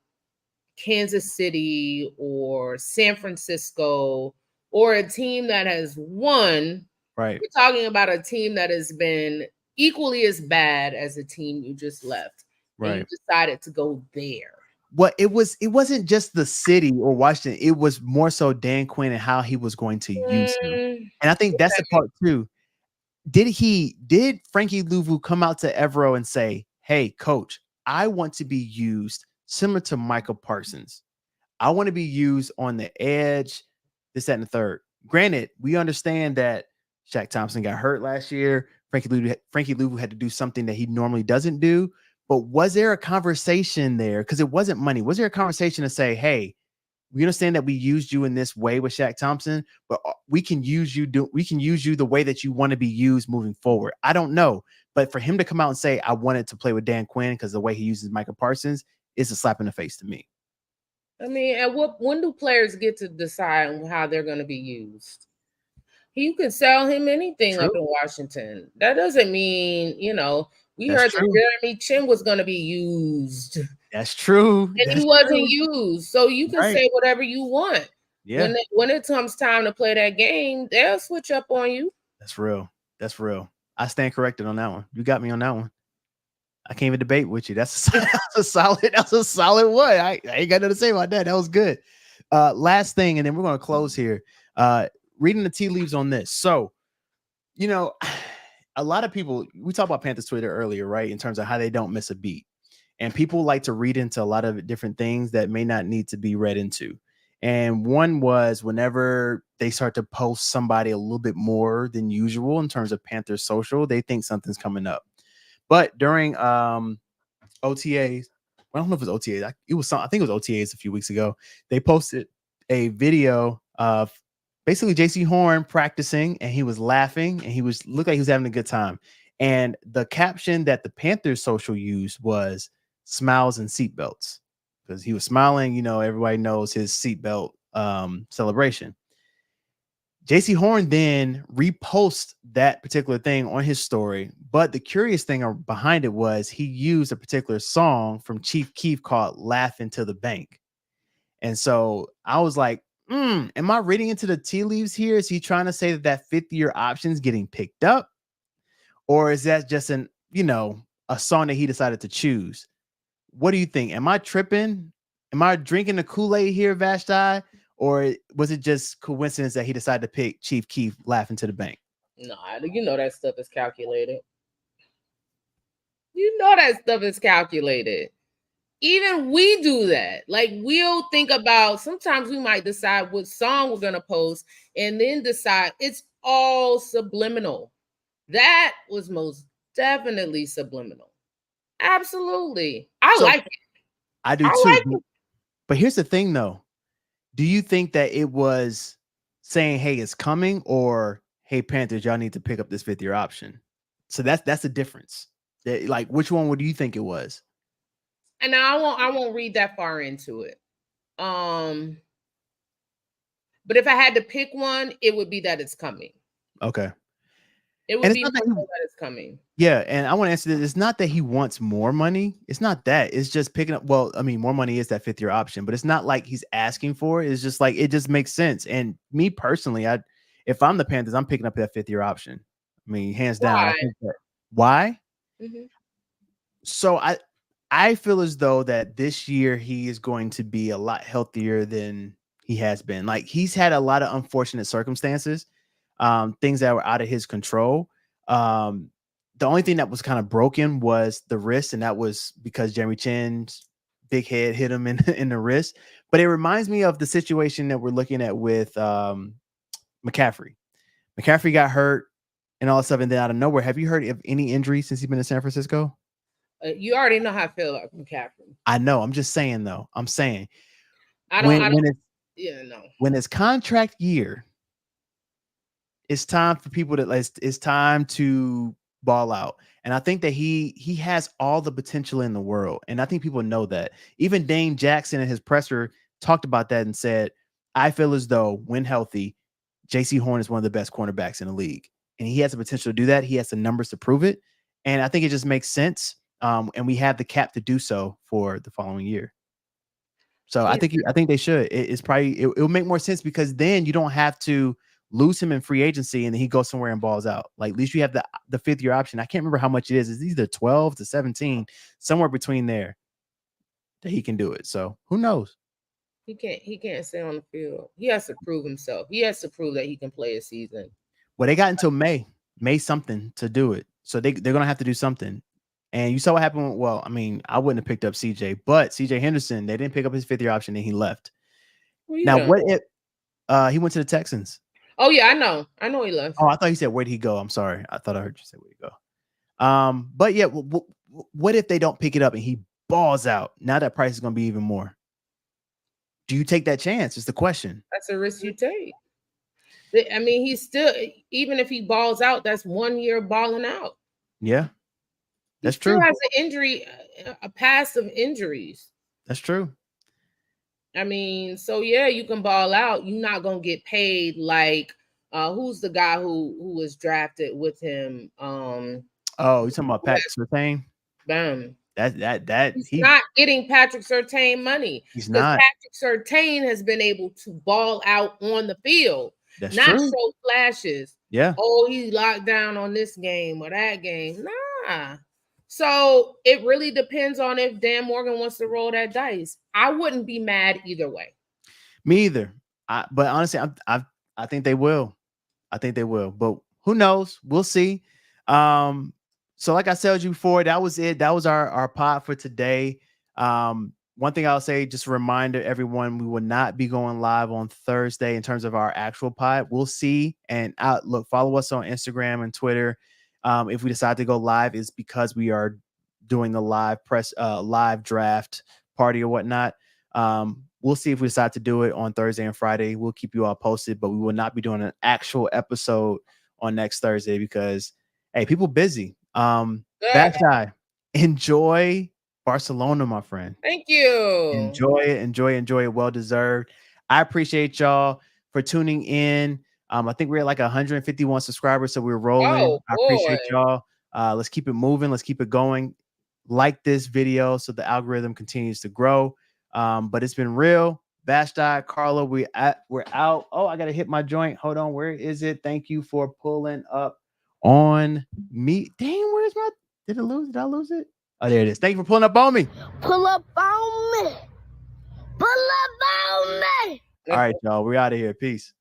Kansas City or San Francisco or a team that has won. Right. We're talking about a team that has been equally as bad as the team you just left. Right. And you decided to go there. Well, it wasn't just the city or Washington. It was more so Dan Quinn and how he was going to use him. And I think that's the part too. Did Frankie Louvu come out to Evero and say, "Hey, coach, I want to be used similar to Michael Parsons. I want to be used on the edge, this, that, and the third." Granted, we understand that Shaq Thompson got hurt last year. Frankie Louvu had to do something that he normally doesn't do. But was there a conversation there? Because it wasn't money. Was there a conversation to say, "Hey, we understand that we used you in this way with Shaq Thompson, but we can use you the way that you want to be used moving forward"? I don't know. But for him to come out and say, "I wanted to play with Dan Quinn because the way he uses Michael Parsons," is a slap in the face to me. I mean, when do players get to decide how they're going to be used? You can sell him anything up in Washington. That doesn't mean, we heard that Jeremy Chin was going to be used. That's true. And he wasn't used. So you can say whatever you want. Yeah. When it comes time to play that game, they'll switch up on you. That's real. I stand corrected on that one. You got me on that one. I can't even debate with you. That's a solid one. I ain't got nothing to say about that. That was good. Last thing, and then we're going to close here. Reading the tea leaves on this. So, a lot of people, we talked about Panthers Twitter earlier, right? In terms of how they don't miss a beat. And people like to read into a lot of different things that may not need to be read into. And one was whenever they start to post somebody a little bit more than usual in terms of Panthers social, they think something's coming up. But during OTAs, I don't know if it was OTAs. I think it was OTAs a few weeks ago. They posted a video of basically JC Horn practicing, and he was laughing, and looked like he was having a good time. And the caption that the Panthers social used was "smiles and seatbelts," because he was smiling. Everybody knows his seatbelt celebration. JC Horn then reposts that particular thing on his story. But the curious thing behind it was he used a particular song from Chief Keef called "Laughing to the Bank." And so I was like, am I reading into the tea leaves here? Is he trying to say that fifth-year option is getting picked up? Or is that just a song that he decided to choose? What do you think? Am I tripping? Am I drinking the Kool-Aid here, Vashti? Or was it just coincidence that he decided to pick Chief Keef "Laughing to the Bank"? No, that stuff is calculated. That stuff is calculated. Even we do that. Like, we'll think about, sometimes we might decide what song we're going to post and then decide. It's all subliminal. That was most definitely subliminal. Absolutely. I like it. I do too. But here's the thing, though. Do you think that it was saying, "Hey, it's coming," or "Hey, Panthers, y'all need to pick up this fifth-year option"? So that's the difference. Like, which one would you think it was? And I won't read that far into it. But if I had to pick one, it would be that it's coming. Okay. It would be that it's coming. Yeah, and I want to answer this. It's not that he wants more money. It's not that. It's just picking up. Well, I mean, more money is that fifth-year option, but it's not like he's asking for it. It's just like it just makes sense. And me personally, if I'm the Panthers, I'm picking up that fifth-year option. I mean, hands down. I think that. Why? Mm-hmm. So I feel as though that this year he is going to be a lot healthier than he has been. Like, he's had a lot of unfortunate circumstances, things that were out of his control. The only thing that was kind of broken was the wrist, and that was because Jeremy Chin's big head hit him in the wrist. But it reminds me of the situation that we're looking at with McCaffrey. McCaffrey got hurt and all that stuff, and then out of nowhere, have you heard of any injuries since he's been in San Francisco? You already know how I feel about McCaffrey. I know. I'm just saying, though. I'm saying when it's contract year, it's time for people to it's time to ball out. And I think that he has all the potential in the world. And I think people know that. Even Dane Jackson in his presser talked about that and said, I feel as though when healthy, JC Horn is one of the best cornerbacks in the league. And he has the potential to do that. He has the numbers to prove it. And I think it just makes sense. And we have the cap to do so for the following year. So I think they should. It'll make more sense because then you don't have to lose him in free agency and then he goes somewhere and balls out. Like at least you have the 5th year option. I can't remember how much it is. It's either 12 to 17, somewhere between there that he can do it. So who knows? He can't stay on the field. He has to prove himself. He has to prove that he can play a season. Well, they got until May something to do it. So they're gonna have to do something. And you saw what happened. Well, I mean, I wouldn't have picked up CJ, but CJ Henderson, they didn't pick up his 5th year option and he left. Well, yeah. Now, what if he went to the Texans? Oh, yeah, I know he left. Oh, I thought you said, where'd he go? I'm sorry. I thought I heard you say, where'd he go? But yeah, what if they don't pick it up and he balls out? Now that price is going to be even more. Do you take that chance? Is the question. That's a risk you take. I mean, he's still, even if he balls out, that's 1 year balling out. Yeah. That's true. He still has an injury, a past of injuries. That's true. I mean, so yeah, you can ball out. You're not gonna get paid like who's the guy who was drafted with him? Oh, you're talking about Patrick Surtain? Bam. He's not getting Patrick Surtain money. He's not. Patrick Surtain has been able to ball out on the field. That's not true. Show flashes. Yeah. Oh, he's locked down on this game or that game. Nah. So it really depends on if Dan Morgan wants to roll that dice. I wouldn't be mad either way. Me either. But honestly, I think they will. I think they will. But who knows? We'll see. So like I told you before, that was it. That was our pod for today. One thing I'll say, just a reminder, everyone, we will not be going live on Thursday in terms of our actual pod. We'll see. And follow us on Instagram and Twitter. If we decide to go live, is because we are doing the live draft party or whatnot. We'll see if we decide to do it on Thursday and Friday. We'll keep you all posted, but we will not be doing an actual episode on next Thursday because, hey, people busy. That guy, enjoy Barcelona, my friend. Thank you. Enjoy it. Well deserved. I appreciate y'all for tuning in. I think we're at like 151 subscribers, so we're rolling. Oh, I appreciate y'all. Let's keep it moving. Let's keep it going. Like this video so the algorithm continues to grow. But it's been real. Bash Diet, Carla, we're out. Oh, I gotta hit my joint. Hold on, where is it? Thank you for pulling up on me. Dang, where's my? Did I lose it? Oh, there it is. Thank you for pulling up on me. Pull up on me. Pull up on me. All right, y'all. We're out of here. Peace.